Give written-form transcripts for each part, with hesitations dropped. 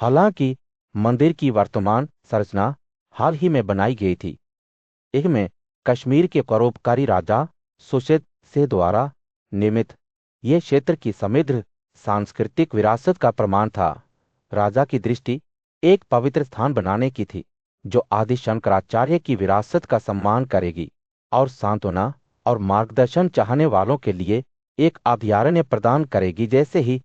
हालांकि मंदिर की वर्तमान संरचना हाल ही में बनाई गई थी। इनमें कश्मीर के परोपकारी राजा सुशेद सिंह द्वारा निर्मित यह क्षेत्र की समृद्ध सांस्कृतिक विरासत का प्रमाण था। राजा की दृष्टि एक पवित्र स्थान बनाने की थी जो आदि शंकराचार्य की विरासत का सम्मान करेगी और सांत्वना और मार्गदर्शन चाहने वालों के लिए एक अभयारण्य प्रदान करेगी। जैसे ही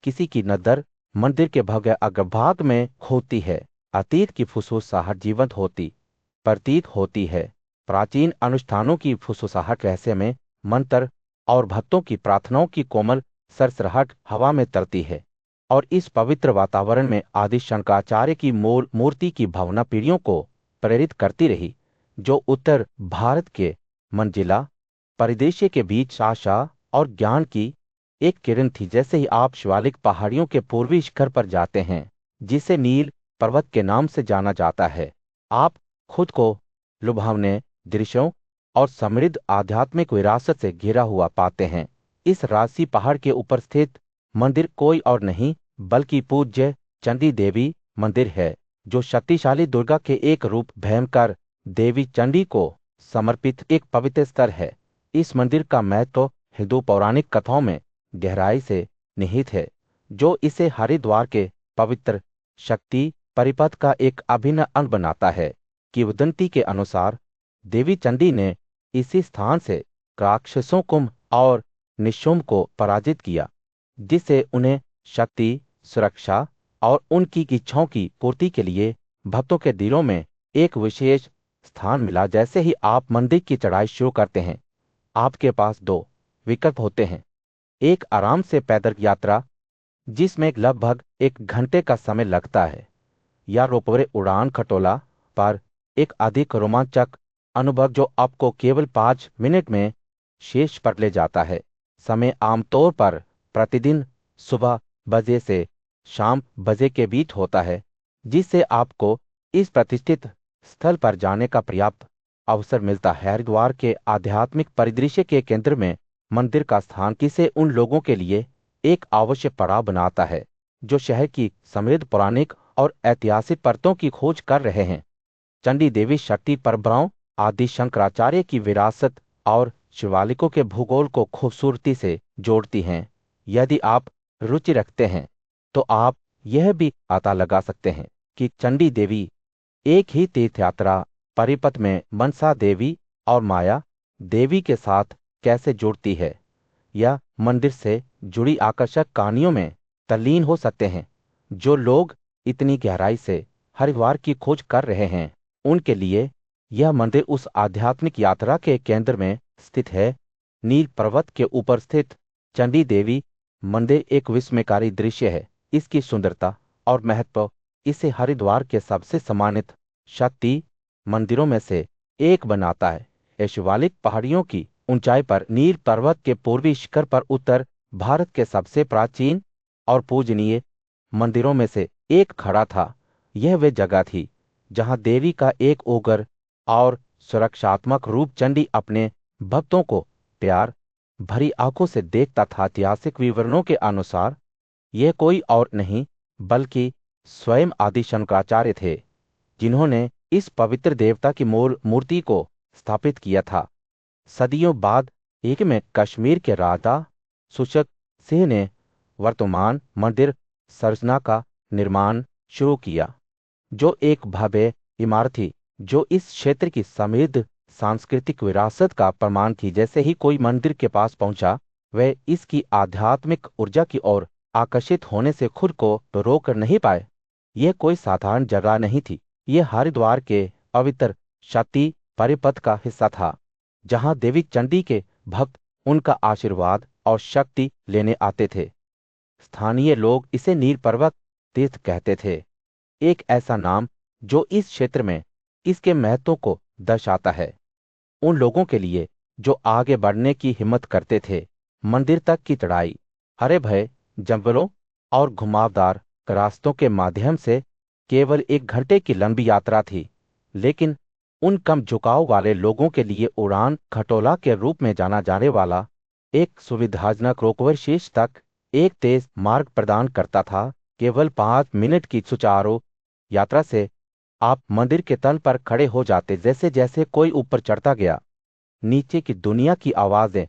किसी की नजर मंदिर के भव्य अग्रभाग में होती है, अतीत की फुसफुसाहट जीवंत होती प्रतीत होती है। प्राचीन अनुष्ठानों की फुसफुसाहट रहस्य में मंत्र और भक्तों की प्रार्थनाओं की कोमल सरसराहट हवा में तरती है और इस पवित्र वातावरण में आदि शंकराचार्य की मूर्ति की भावना पीढ़ियों को प्रेरित करती रही, जो उत्तर भारत के मंजिला परिदृश्य के बीच आशा और ज्ञान की एक किरण थी। जैसे ही आप शिवालिक पहाड़ियों के पूर्वी शिखर पर जाते हैं, जिसे नील पर्वत के नाम से जाना जाता है, आप खुद को लुभावने दृश्यों और समृद्ध आध्यात्मिक विरासत से घिरा हुआ पाते हैं। इस राशि पहाड़ के ऊपर स्थित मंदिर कोई और नहीं बल्कि पूज्य चंडी देवी मंदिर है, जो शक्तिशाली दुर्गा के एक रूप भयंकर देवी चंडी को समर्पित एक पवित्र स्थल है। इस मंदिर का महत्व हिंदू पौराणिक कथाओं में गहराई से निहित है, जो इसे हरिद्वार के पवित्र शक्ति परिपथ का एक अभिन्न अंग बनाता है। किंवदंती के अनुसार देवी चंडी ने इसी स्थान से राक्षसों कुंभ और निशुंभ को पराजित किया, जिससे उन्हें शक्ति, सुरक्षा और उनकी इच्छाओं की पूर्ति के लिए भक्तों के दिलों में एक विशेष स्थान मिला। जैसे ही आप मंदिर की चढ़ाई शुरू करते हैं, आपके पास दो विकल्प होते हैं। एक आराम से पैदल यात्रा जिसमें लगभग 1 घंटे का समय लगता है, या रोपवे उड़ान खटोला पर एक अधिक रोमांचक अनुभव जो आपको केवल 5 मिनट में शीर्ष पर ले जाता है। समय आमतौर पर प्रतिदिन सुबह बजे से शाम बजे के बीच होता है, जिससे आपको इस प्रतिष्ठित स्थल पर जाने का पर्याप्त अवसर मिलता है। हरिद्वार के आध्यात्मिक परिदृश्य के केंद्र में मंदिर का स्थान किसे उन लोगों के लिए एक आवश्यक पड़ाव बनाता है जो शहर की समृद्ध पौराणिक और ऐतिहासिक परतों की खोज कर रहे हैं। चंडी देवी शक्ति परंपराओं, आदि शंकराचार्य की विरासत और शिवालिकों के भूगोल को खूबसूरती से जोड़ती हैं। यदि आप रुचि रखते हैं तो आप यह भी पता लगा सकते हैं कि चंडी देवी एक ही तीर्थ यात्रा परिपथ में मनसा देवी और माया देवी के साथ कैसे जुड़ती है, या मंदिर से जुड़ी आकर्षक कहानियों में तल्लीन हो सकते हैं। जो लोग इतनी गहराई से हरिद्वार की खोज कर रहे हैं, उनके लिए यह मंदिर उस आध्यात्मिक यात्रा के केंद्र में स्थित है। नील पर्वत के ऊपर स्थित चंडी देवी मंदिर एक विस्मयकारी दृश्य है। इसकी सुंदरता और महत्व इसे हरिद्वार के सबसे सम्मानित शक्ति मंदिरों में से एक बनाता है। यह शिवालिक पहाड़ियों की ऊंचाई पर नील पर्वत के पूर्वी शिखर पर उत्तर भारत के सबसे प्राचीन और पूजनीय मंदिरों में से एक खड़ा था। यह वे जगह थी जहां देवी का एक उग्र और सुरक्षात्मक रूप चंडी अपने भक्तों को प्यार भरी आंखों से देखता था। ऐतिहासिक विवरणों के अनुसार यह कोई और नहीं बल्कि स्वयं आदि शंकराचार्य थे, जिन्होंने इस पवित्र देवता की मूर्ति को स्थापित किया था। सदियों बाद एक में कश्मीर के राजा सुशक सिंह ने वर्तमान मंदिर संरचना का निर्माण शुरू किया, जो एक भव्य इमारत थी जो इस क्षेत्र की समृद्ध सांस्कृतिक विरासत का प्रमाण थी। जैसे ही कोई मंदिर के पास पहुंचा, वह इसकी आध्यात्मिक ऊर्जा की ओर आकर्षित होने से खुद को रोक नहीं पाए। यह कोई साधारण जगह नहीं थी, यह हरिद्वार के पवित्र शक्ति परिपथ का हिस्सा था, जहां देवी चंडी के भक्त उनका आशीर्वाद और शक्ति लेने आते थे। स्थानीय लोग इसे नील पर्वत तीर्थ कहते थे, एक ऐसा नाम जो इस क्षेत्र में इसके महत्व को दर्शाता है। उन लोगों के लिए जो आगे बढ़ने की हिम्मत करते थे, मंदिर तक की चढ़ाई हरे भरे जंगलों और घुमावदार रास्तों के माध्यम से केवल 1 घंटे की लंबी यात्रा थी, लेकिन उन कम झुकाव वाले लोगों के लिए उड़ान खटोला के रूप में जाना जाने वाला एक सुविधाजनक रोपवे शीर्ष तक एक तेज मार्ग प्रदान करता था। केवल 5 मिनट की सुचारू यात्रा से आप मंदिर के तल पर खड़े हो जाते। जैसे जैसे कोई ऊपर चढ़ता गया, नीचे की दुनिया की आवाजें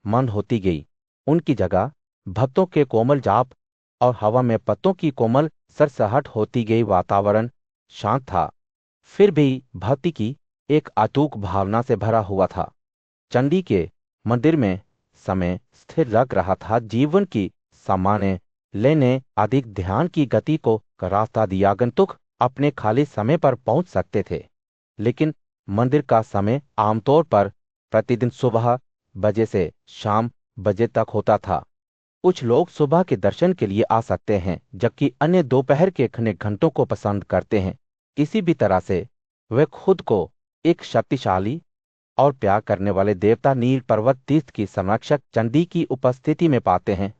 मंद होती गई। उनकी जगह भक्तों के कोमल जाप और हवा में पत्तों की कोमल सरसराहट होती गई। वातावरण शांत था, फिर भी भक्ति की एक अटूट भावना से भरा हुआ था। चंडी के मंदिर में समय स्थिर लग रहा था। जीवन की सामान्य लेने अधिक ध्यान की गति को रास्ता दिया। आगंतुक अपने खाली समय पर पहुंच सकते थे, लेकिन मंदिर का समय आमतौर पर प्रतिदिन सुबह बजे से शाम बजे तक होता था। कुछ लोग सुबह के दर्शन के लिए आ सकते हैं, जबकि अन्य दोपहर के घंटों को पसंद करते हैं। किसी भी तरह से वे खुद को एक शक्तिशाली और प्यार करने वाले देवता नील पर्वत तीर्थ की संरक्षक चंडी की उपस्थिति में पाते हैं,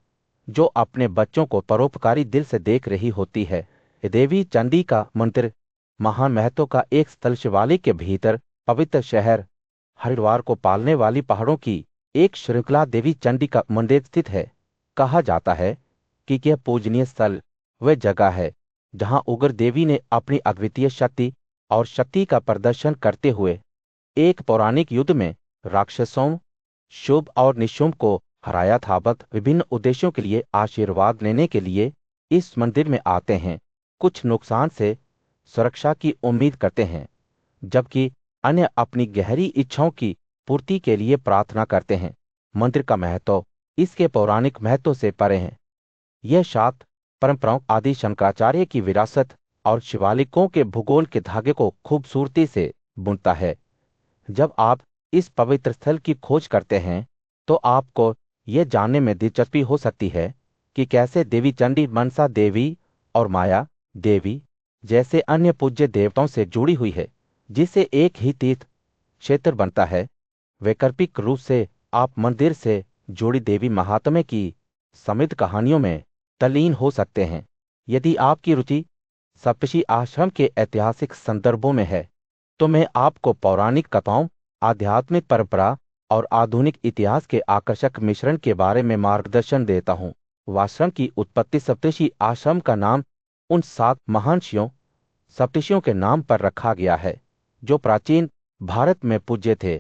जो अपने बच्चों को परोपकारी दिल से देख रही होती है। देवी चंडी का मंदिर महान महत्व का एक स्थल शिवालिक के भीतर पवित्र शहर हरिद्वार को पालने वाली पहाड़ों की एक श्रृंखला देवी चंडी का मंदिर स्थित है। कहा जाता है कि यह पूजनीय स्थल वह जगह है जहां उग्र देवी ने अपनी अद्वितीय शक्ति और शक्ति का प्रदर्शन करते हुए एक पौराणिक युद्ध में राक्षसों शुभ और निशुंभ को हराया था। भक्त विभिन्न उद्देश्यों के लिए आशीर्वाद लेने के लिए इस मंदिर में आते हैं। कुछ नुकसान से सुरक्षा की उम्मीद करते हैं, जबकि अन्य अपनी गहरी इच्छाओं की पूर्ति के लिए प्रार्थना करते हैं। मंदिर का महत्व इसके पौराणिक महत्व से परे है। यह शाक्त परंपराओं आदि शंकराचार्य की विरासत और शिवालिकों के भूगोल के धागे को खूबसूरती से बुनता है। जब आप इस पवित्र स्थल की खोज करते हैं, तो आपको यह जानने में दिलचस्पी हो सकती है कि कैसे देवी चंडी मनसा देवी और माया देवी जैसे अन्य पूज्य देवताओं से जुड़ी हुई है, जिससे एक ही तीर्थ क्षेत्र बनता है। वैकल्पिक रूप से आप मंदिर से जुड़ी देवी महात्म्य की समृद्ध कहानियों में तल्लीन हो सकते हैं। यदि आपकी रुचि सप्तषि आश्रम के ऐतिहासिक संदर्भों में है, तो मैं आपको पौराणिक कथाओं, आध्यात्मिक परंपरा और आधुनिक इतिहास के आकर्षक मिश्रण के बारे में मार्गदर्शन देता हूँ। आश्रम की उत्पत्ति सप्तषि आश्रम का नाम उन 7 महान ऋषियों सप्तषियों के नाम पर रखा गया है, जो प्राचीन भारत में पूज्य थे।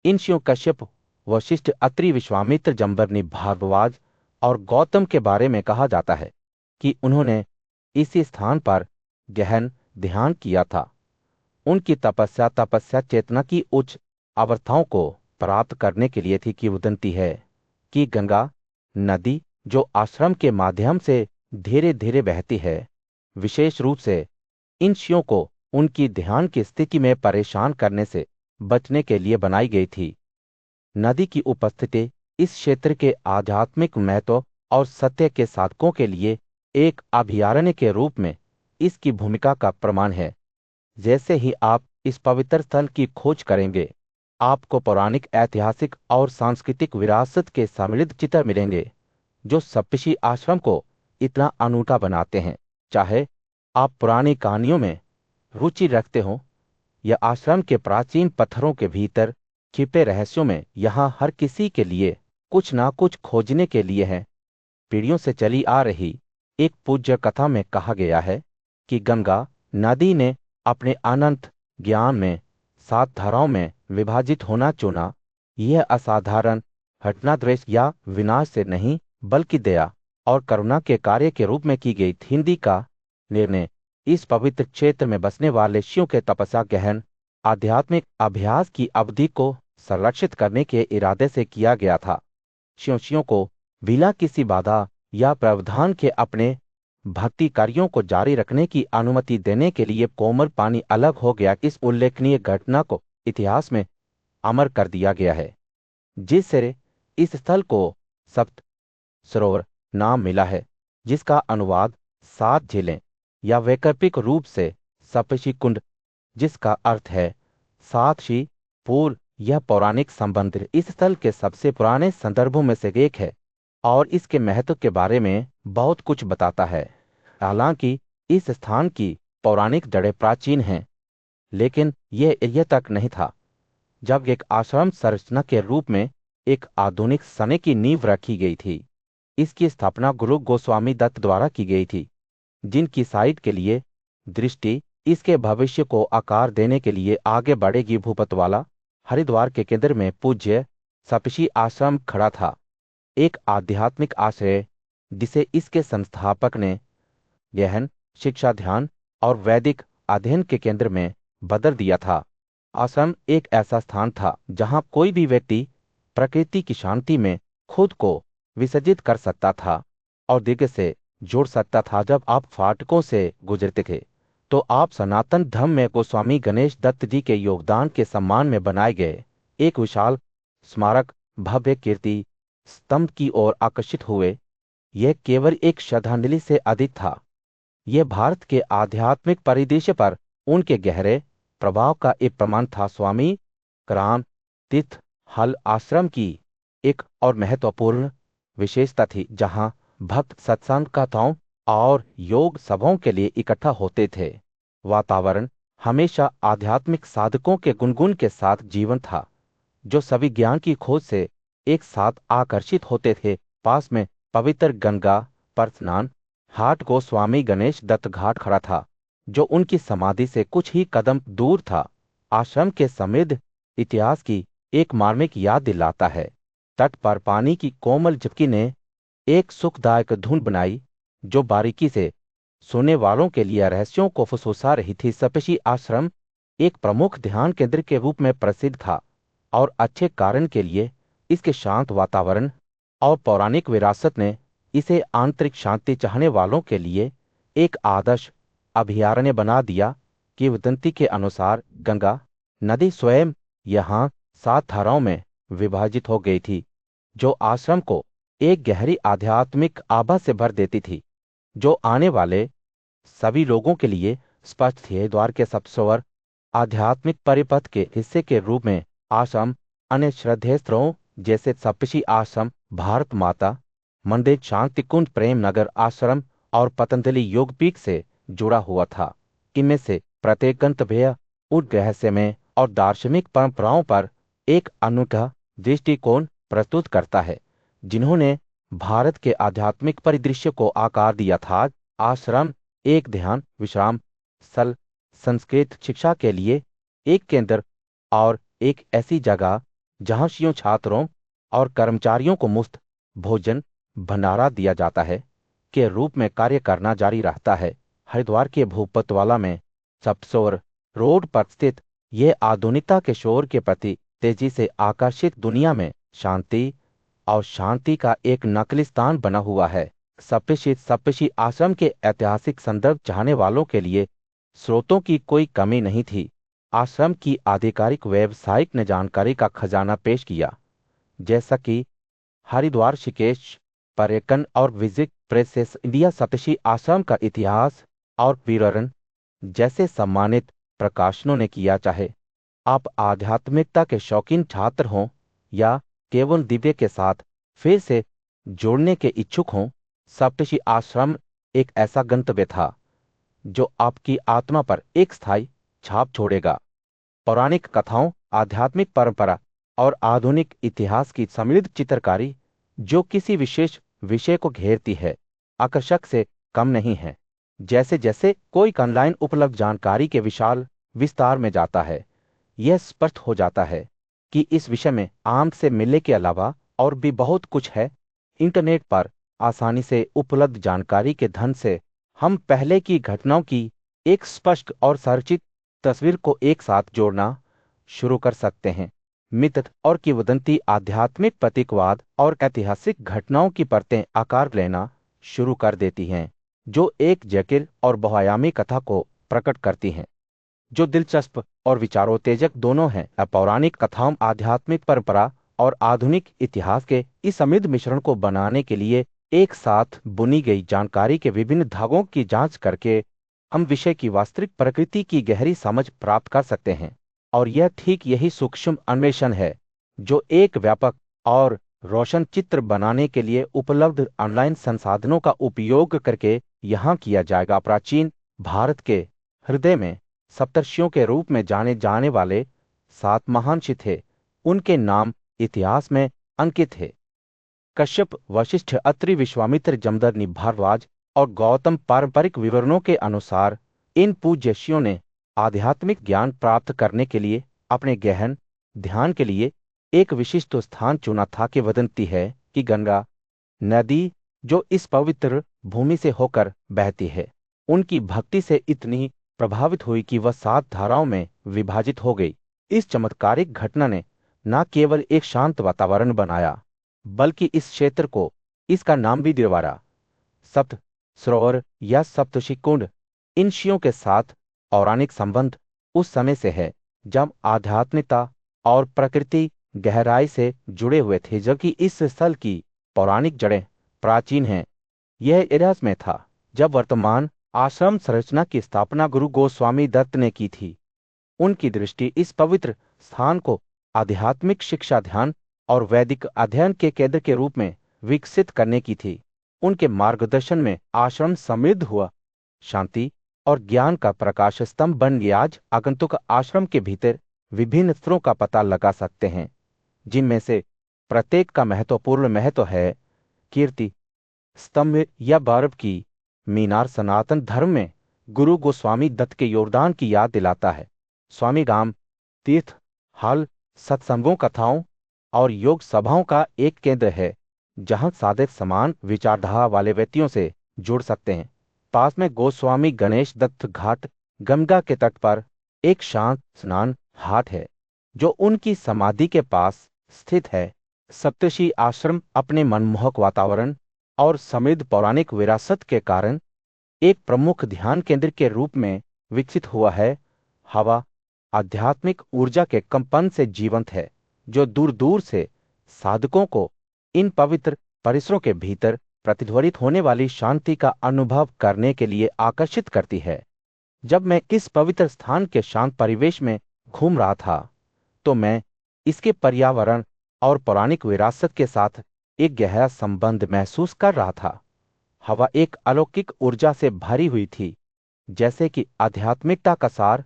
इन ऋषियों कश्यप, वशिष्ठ, अत्रि, विश्वामित्र, जमदग्नि, भारद्वाज और गौतम के बारे में कहा जाता है कि उन्होंने इसी स्थान पर गहन ध्यान किया था। उनकी तपस्या चेतना की उच्च अवस्थाओं को प्राप्त करने के लिए थी। किंवदंती है कि गंगा नदी, जो आश्रम के माध्यम से धीरे धीरे बहती है, विशेष रूप से इन ऋषियों को उनकी ध्यान की स्थिति में परेशान करने से बचने के लिए बनाई गई थी। नदी की उपस्थिति इस क्षेत्र के आध्यात्मिक महत्व और सत्य के साधकों के लिए एक अभयारण्य के रूप में इसकी भूमिका का प्रमाण है। जैसे ही आप इस पवित्र स्थल की खोज करेंगे, आपको पौराणिक, ऐतिहासिक और सांस्कृतिक विरासत के समृद्ध चित्र मिलेंगे, जो सप्तषि आश्रम को इतना अनूठा बनाते हैं। चाहे आप पुरानी कहानियों में रुचि रखते हो या आश्रम के प्राचीन पत्थरों के भीतर छिपे रहस्यों में, यहाँ हर किसी के लिए कुछ ना कुछ खोजने के लिए है। पीढ़ियों से चली आ रही एक पूज्य कथा में कहा गया है कि गंगा नदी ने अपने अनंत ज्ञान में 7 धाराओं में विभाजित होना चुना। यह असाधारण घटना द्वेष या विनाश से नहीं, बल्कि दया और करुणा के कार्य के रूप में की गई थी। हिंदी का निर्णय इस पवित्र क्षेत्र में बसने वाले ऋषियों के तपस्या, गहन आध्यात्मिक अभ्यास की अवधि को संरक्षित करने के इरादे से किया गया था। ऋषियों को बिना किसी बाधा या प्रावधान के अपने भक्ति कार्यों को जारी रखने की अनुमति देने के लिए कोमल पानी अलग हो गया। इस उल्लेखनीय घटना को इतिहास में अमर कर दिया गया है, जिससे इस स्थल को सप्त सरोवर नाम मिला है, जिसका अनुवाद 7 झीलें या वैकल्पिक रूप से सप्तषि कुंड, जिसका अर्थ है 7 ऋषि पूर्व। यह पौराणिक संबंध इस स्थल के सबसे पुराने संदर्भों में से एक है और इसके महत्व के बारे में बहुत कुछ बताता है। हालांकि इस स्थान की पौराणिक जड़ें प्राचीन हैं, लेकिन यह तक नहीं था जब एक आश्रम संरचना के रूप में एक आधुनिक समय की नींव रखी गई थी। इसकी स्थापना गुरु गोस्वामी दत्त द्वारा की गई थी, जिनकी साइट के लिए दृष्टि इसके भविष्य को आकार देने के लिए आगे बढ़ेगी। भूपतवाला हरिद्वार के केंद्र में पूज्य सप्तषि आश्रम खड़ा था, एक आध्यात्मिक आश्रय जिसे इसके संस्थापक ने गहन शिक्षा, ध्यान और वैदिक अध्ययन के केंद्र में बदल दिया था। आश्रम एक ऐसा स्थान था जहां कोई भी व्यक्ति प्रकृति की शांति में खुद को विसर्जित कर सकता था और दिव्य से जोड़ सकता था। जब आप फाटकों से गुजरते थे तो आप सनातन धर्म में गोस्वामी गणेश दत्त जी के योगदान के सम्मान में बनाए गए एक विशाल स्मारक भव्य कीर्ति स्तंभ की ओर आकर्षित हुए। यह केवल एक श्रद्धांजलि से अधिक था। यह भारत के आध्यात्मिक परिदृश्य पर उनके गहरे प्रभाव का एक प्रमाण था। स्वामी कराम तीर्थ हल आश्रम की एक और महत्वपूर्ण विशेषता थी, जहां भक्त सत्संग कथाओं और योग सभाओं के लिए इकट्ठा होते थे। वातावरण हमेशा आध्यात्मिक साधकों के गुनगुन के साथ जीवन था, जो सभी ज्ञान की खोज से एक साथ आकर्षित होते थे। पास में पवित्र गंगा पर स्नान घाट को स्वामी गणेश दत्त घाट खड़ा था, जो उनकी समाधि से कुछ ही कदम दूर था। आश्रम के समृद्ध इतिहास की एक मार्मिक याद दिलाता है। तट पर पानी की कोमल झपकी ने एक सुखदायक धुन बनाई, जो बारीकी से सुनने वालों के लिए रहस्यों को फुसफुसा रही थी। सप्तषि आश्रम एक प्रमुख ध्यान केंद्र के रूप में प्रसिद्ध था और अच्छे कारण के लिए। इसके शांत वातावरण और पौराणिक विरासत ने इसे आंतरिक शांति चाहने वालों के लिए एक आदर्श अभयारण्य बना दिया। किंवदंती के अनुसार गंगा नदी स्वयं यहाँ 7 धाराओं में विभाजित हो गई थी, जो आश्रम को एक गहरी आध्यात्मिक आभा से भर देती थी, जो आने वाले सभी लोगों के लिए स्पष्ट थी। द्वार के सप्तस्वर आध्यात्मिक परिपथ के हिस्से के रूप में आश्रम अन्य श्रद्धेय स्थलों जैसे सप्तषि आश्रम, भारत माता मंदिर, शांति कुंज, प्रेम नगर आश्रम और पतंजलि योगपीठ से जुड़ा हुआ था। इनमें से प्रत्येक गंतव्य उन रहस्यमय और दार्शनिक परंपराओं पर एक अनूठा दृष्टिकोण प्रस्तुत करता है, जिन्होंने भारत के आध्यात्मिक परिदृश्य को आकार दिया था। आश्रम एक ध्यान विश्राम स्थल, संस्कृत शिक्षा के लिए एक केंद्र और एक ऐसी जगह जहां छात्रों और कर्मचारियों को मुफ्त भोजन भंडारा दिया जाता है के रूप में कार्य करना जारी रहता है। हरिद्वार के भूपतवाला में सप्तस्वर रोड पर स्थित यह आधुनिकता के शोर के प्रति तेजी से आकर्षित दुनिया में शांति और शांति का एक नकली स्थान बना हुआ है। सप्तषि आश्रम के ऐतिहासिक संदर्भ चाहने वालों के लिए स्रोतों की कोई कमी नहीं थी। आश्रम की आधिकारिक वेबसाइट ने जानकारी का खजाना पेश किया, जैसा कि हरिद्वार ऋषिकेश पर्यटन और विजिट प्रेसेस इंडिया। सप्तषि आश्रम का इतिहास और विवरण जैसे सम्मानित प्रकाशनों ने किया। चाहे आप आध्यात्मिकता के शौकीन छात्र हों या केवल दिव्य के साथ फिर से जोड़ने के इच्छुक हों, सप्तषि आश्रम एक ऐसा गंतव्य था जो आपकी आत्मा पर एक स्थायी छाप छोड़ेगा। पौराणिक कथाओं, आध्यात्मिक परंपरा और आधुनिक इतिहास की समृद्ध चित्रकारी जो किसी विशेष विषय को घेरती है, आकर्षक से कम नहीं है। जैसे जैसे कोई ऑनलाइन उपलब्ध जानकारी के विशाल विस्तार में जाता है, यह स्पष्ट हो जाता है कि इस विषय में आम से मिलने के अलावा और भी बहुत कुछ है। इंटरनेट पर आसानी से उपलब्ध जानकारी के धन से हम पहले की घटनाओं की एक स्पष्ट और संरचित तस्वीर को एक साथ जोड़ना शुरू कर सकते हैं। मिथ और किंवदंती आध्यात्मिक प्रतीकवाद और ऐतिहासिक घटनाओं की परतें आकार लेना शुरू कर देती हैं, जो एक जटिल और बहुआयामी कथा को प्रकट करती हैं, जो दिलचस्प और विचारोत्तेजक दोनों हैं। पौराणिक कथाओं, आध्यात्मिक परंपरा और आधुनिक इतिहास के इस समृद्ध मिश्रण को बनाने के लिए एक साथ बुनी गई जानकारी के विभिन्न धागों की जांच करके हम विषय की वास्तविक प्रकृति की गहरी समझ प्राप्त कर सकते हैं। और यह ठीक यही सूक्ष्म अन्वेषण है जो एक व्यापक और रोशन चित्र बनाने के लिए उपलब्ध ऑनलाइन संसाधनों का उपयोग करके यहाँ किया जाएगा। प्राचीन भारत के हृदय में सप्तर्षियों के रूप में जाने जाने वाले 7 महान ऋषि थे। उनके नाम इतिहास में अंकित है। कश्यप, वशिष्ठ, अत्रि, विश्वामित्र, जमदग्नि, भारद्वाज और गौतम पारंपरिक विवरणों के अनुसार इन पूज्यशियों ने आध्यात्मिक ज्ञान प्राप्त करने के लिए अपने गहन ध्यान के लिए एक विशिष्ट स्थान चुना था। किंवदंती है कि गंगा नदी जो इस पवित्र भूमि से होकर बहती है, उनकी भक्ति से इतनी प्रभावित हुई कि वह 7 धाराओं में विभाजित हो गई। इस चमत्कारिक घटना ने न केवल एक शांत वातावरण बनाया, बल्कि इस क्षेत्र को इसका नाम भी दिलवाया। सप्त सरोवर या सप्तषि कुंड इन शियों के साथ पौराणिक संबंध उस समय से है जब आध्यात्मिकता और प्रकृति गहराई से जुड़े हुए थे, जबकि इस स्थल की पौराणिक जड़ें प्राचीन हैं। यह इतिहास में था जब वर्तमान आश्रम संरचना की स्थापना गुरु गोस्वामी दत्त ने की थी। उनकी दृष्टि इस पवित्र स्थान को आध्यात्मिक शिक्षा, ध्यान और वैदिक अध्ययन के केंद्र के रूप में विकसित करने की थी। उनके मार्गदर्शन में आश्रम समृद्ध हुआ, शांति और ज्ञान का प्रकाश स्तंभ बन गया। आज आगंतुक आश्रम के भीतर विभिन्न स्तरों का पता लगा सकते हैं, जिनमें से प्रत्येक का महत्वपूर्ण महत्व है। कीर्ति स्तंभ या बर्फ की मीनार सनातन धर्म में गुरु गोस्वामी दत्त के योगदान की याद दिलाता है। स्वामी राम तीर्थ हॉल सत्संगों, कथाओं और योग सभाओं का एक केंद्र है जहां साधक समान विचारधारा वाले व्यक्तियों से जुड़ सकते हैं। पास में गोस्वामी गणेश दत्त घाट गंगा के तट पर एक शांत स्नान घाट है जो उनकी समाधि के पास स्थित है। सप्तषि आश्रम अपने मनमोहक वातावरण और समृद्ध पौराणिक विरासत के कारण एक प्रमुख ध्यान केंद्र के रूप में विकसित हुआ है। हवा आध्यात्मिक ऊर्जा के कंपन से जीवंत है, जो दूर दूर से साधकों को इन पवित्र परिसरों के भीतर प्रतिध्वनित होने वाली शांति का अनुभव करने के लिए आकर्षित करती है। जब मैं इस पवित्र स्थान के शांत परिवेश में घूम रहा था, तो मैं इसके पर्यावरण और पौराणिक विरासत के साथ एक गहरा संबंध महसूस कर रहा था। हवा एक अलौकिक ऊर्जा से भरी हुई थी, जैसे कि आध्यात्मिकता का सार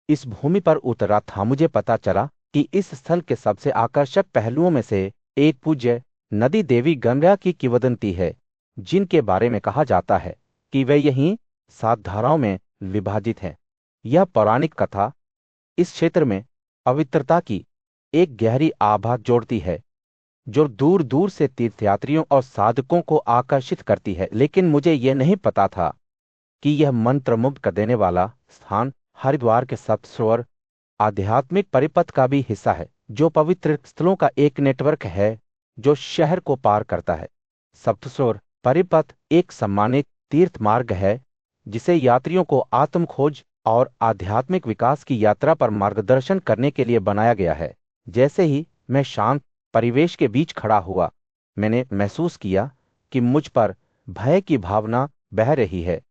इस भूमि पर उतरा था। मुझे पता चला कि इस स्थल के सबसे आकर्षक पहलुओं में से एक पूज्य नदी देवी गंगा की किंवदंती है, जिनके बारे में कहा जाता है कि वे यहीं 7 धाराओं में विभाजित हैं। यह पौराणिक कथा इस क्षेत्र में पवित्रता की एक गहरी आभा जोड़ती है, जो दूर दूर से तीर्थयात्रियों और साधकों को आकर्षित करती है। लेकिन मुझे यह नहीं पता था कि यह मंत्रमुग्ध कर देने वाला स्थान हरिद्वार के सप्त सरोवर आध्यात्मिक परिपथ का भी हिस्सा है, जो पवित्र स्थलों का एक नेटवर्क है जो शहर को पार करता है। सप्त सरोवर परिपथ एक सम्मानित तीर्थ मार्ग है जिसे यात्रियों को आत्म खोज और आध्यात्मिक विकास की यात्रा पर मार्गदर्शन करने के लिए बनाया गया है। जैसे ही मैं शांत परिवेश के बीच खड़ा हुआ, मैंने महसूस किया कि मुझ पर भय की भावना बह रही है।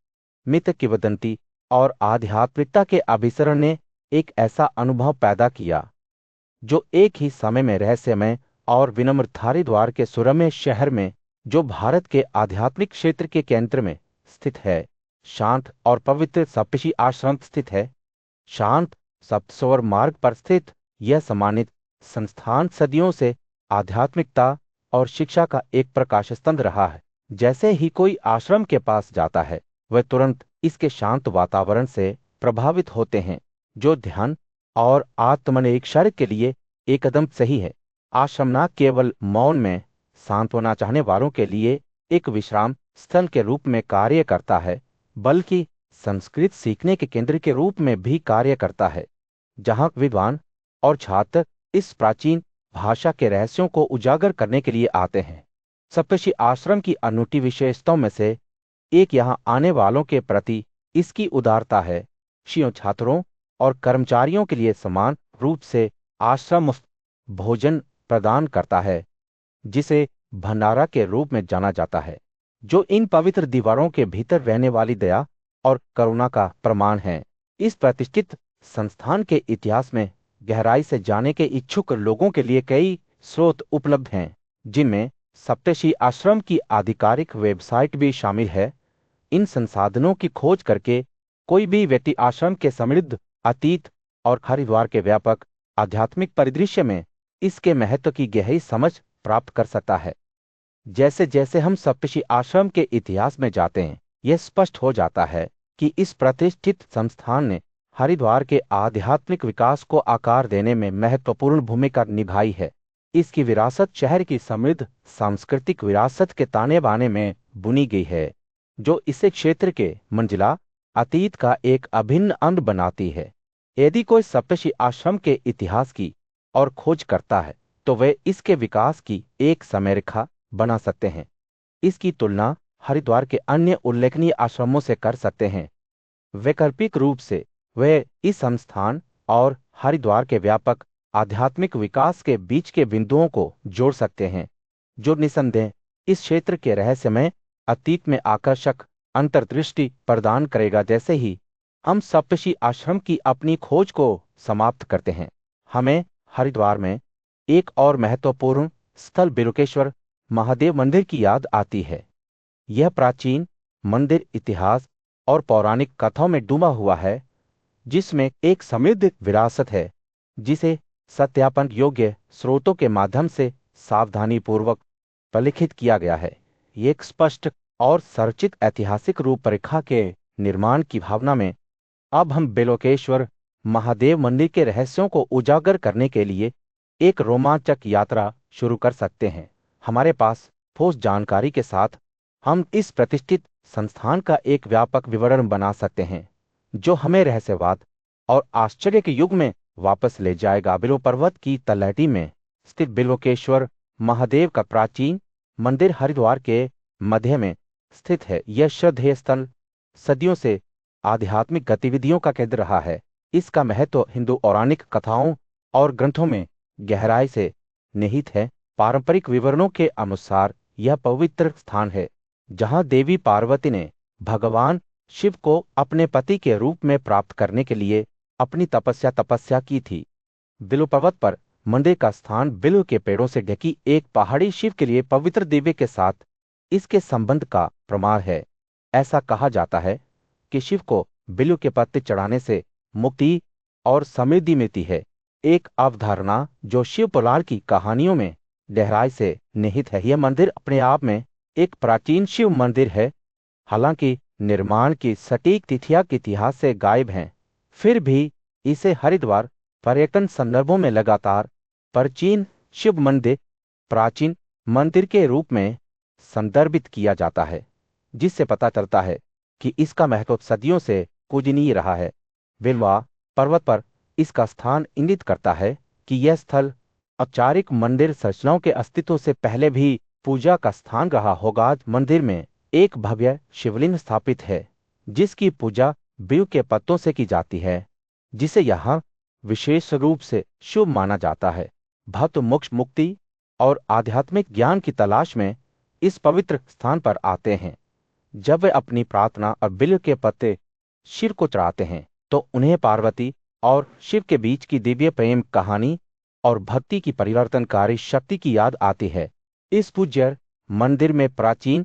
मित्र किंवदंती और आध्यात्मिकता के अभिसरण ने एक ऐसा अनुभव पैदा किया जो एक ही समय में रहस्यमय और विनम्र हरिद्वार के सुरम्य शहर में, जो भारत के आध्यात्मिक क्षेत्र के केंद्र में स्थित है, शांत और पवित्र सप्तषि आश्रम स्थित है। शांत सप्तसरोवर मार्ग पर स्थित यह सम्मानित संस्थान सदियों से आध्यात्मिकता और शिक्षा का एक प्रकाश स्तंभ रहा है। जैसे ही कोई आश्रम के पास जाता है, वह तुरंत इसके शांत वातावरण से प्रभावित होते हैं, जो ध्यान और आत्मनिरीक्षण के लिए एकदम सही है। आश्रम न केवल मौन में सांत्वना चाहने वालों के लिए एक विश्राम स्थल के रूप में कार्य करता है, बल्कि संस्कृत सीखने के केंद्र के रूप में भी कार्य करता है, जहां विद्वान और छात्र इस प्राचीन भाषा के रहस्यों को उजागर करने के लिए आते हैं। सप्तषि आश्रम की अनूठी विशेषताओं में से एक यहां आने वालों के प्रति इसकी उदारता है। शियों छात्रों और कर्मचारियों के लिए समान रूप से आश्रम मुफ्त भोजन प्रदान करता है, जिसे भंडारा के रूप में जाना जाता है, जो इन पवित्र दीवारों के भीतर रहने वाली दया और करुणा का प्रमाण है। इस प्रतिष्ठित संस्थान के इतिहास में गहराई से जाने के इच्छुक लोगों के लिए कई स्रोत उपलब्ध हैं, जिनमें सप्तषि आश्रम की आधिकारिक वेबसाइट भी शामिल है। इन संसाधनों की खोज करके कोई भी व्यक्ति आश्रम के समृद्ध अतीत और हरिद्वार के व्यापक आध्यात्मिक परिदृश्य में इसके महत्व की गहरी समझ प्राप्त कर सकता है। जैसे जैसे हम सप्तषि आश्रम के इतिहास में जाते हैं, यह स्पष्ट हो जाता है कि इस प्रतिष्ठित संस्थान ने हरिद्वार के आध्यात्मिक विकास को आकार देने में महत्वपूर्ण भूमिका निभाई है। इसकी विरासत शहर की समृद्ध सांस्कृतिक विरासत के ताने बाने में बुनी गई है, जो इसे क्षेत्र के मंजिला अतीत का एक अभिन्न अंग बनाती है। यदि कोई सप्तर्षि आश्रम के इतिहास की और खोज करता है तो वे इसके विकास की एक समयरेखा बना सकते हैं। इसकी तुलना हरिद्वार के अन्य उल्लेखनीय आश्रमों से कर सकते हैं। वैकल्पिक रूप से वे इस संस्थान और हरिद्वार के व्यापक आध्यात्मिक विकास के बीच के बिंदुओं को जोड़ सकते हैं, जो निसंदेह इस क्षेत्र के रहस्यमय अतीत में आकर्षक अंतर्दृष्टि प्रदान करेगा। जैसे ही हम सप्तर्षि आश्रम की अपनी खोज को समाप्त करते हैं, हमें हरिद्वार में एक और महत्वपूर्ण स्थल बिल्वकेश्वर महादेव मंदिर की याद आती है। यह प्राचीन मंदिर इतिहास और पौराणिक कथाओं में डूबा हुआ है, जिसमें एक समृद्ध विरासत है जिसे सत्यापन योग्य स्रोतों के माध्यम से सावधानीपूर्वक प्रलिखित किया गया है। ये एक स्पष्ट और संरचित ऐतिहासिक रूपरेखा के निर्माण की भावना में अब हम बिल्वकेश्वर महादेव मंदिर के रहस्यों को उजागर करने के लिए एक रोमांचक यात्रा शुरू कर सकते हैं। हमारे पास ठोस जानकारी के साथ हम इस प्रतिष्ठित संस्थान का एक व्यापक विवरण बना सकते हैं, जो हमें रहस्यवाद और आश्चर्य के युग में वापस ले जाएगा। बिल्व पर्वत की तलहटी में स्थित बिल्वकेश्वर महादेव का प्राचीन मंदिर हरिद्वार के मध्य में स्थित है। यह श्रद्धेय स्थल सदियों से आध्यात्मिक गतिविधियों का केंद्र रहा है। इसका महत्व हिंदू पौराणिक कथाओं और ग्रंथों में गहराई से निहित है। पारंपरिक विवरणों के अनुसार यह पवित्र स्थान है जहां देवी पार्वती ने भगवान शिव को अपने पति के रूप में प्राप्त करने के लिए अपनी तपस्या की थी। बिल्व पर्वत पर मंदिर का स्थान बिल्व के पेड़ों से ढकी एक पहाड़ी शिव के लिए पवित्र दिव्य के साथ इसके संबंध का प्रमाण है। ऐसा कहा जाता है कि शिव को बिल्व के पत्ते चढ़ाने से मुक्ति और समृद्धि मिलती है, एक अवधारणा जो शिव पुराण की कहानियों में गहराई से निहित है। यह मंदिर अपने आप में एक प्राचीन शिव मंदिर है, हालांकि निर्माण की सटीक तिथियां के इतिहास से गायब हैं। फिर भी इसे हरिद्वार पर्यटन संदर्भों में लगातार प्राचीन शिव मंदिर प्राचीन मंदिर के रूप में संदर्भित किया जाता है, जिससे पता चलता है कि इसका महत्व सदियों से पूजनीय रहा है। बिल्वा पर्वत पर इसका स्थान इंगित करता है कि यह स्थल औपचारिक मंदिर संरचनाओं के अस्तित्व से पहले भी पूजा का स्थान रहा होगा। मंदिर में एक भव्य शिवलिंग स्थापित है जिसकी पूजा बिल्व के पत्तों से की जाती है, जिसे यहाँ विशेष रूप से शुभ माना जाता है। भक्त मोक्ष मुक्ति और आध्यात्मिक ज्ञान की तलाश में इस पवित्र स्थान पर आते हैं। जब वे अपनी प्रार्थना और बिल्व के पत्ते शिव को चढ़ाते हैं तो उन्हें पार्वती और शिव के बीच की दिव्य प्रेम कहानी और भक्ति की परिवर्तनकारी शक्ति की याद आती है। इस पूज्य मंदिर में प्राचीन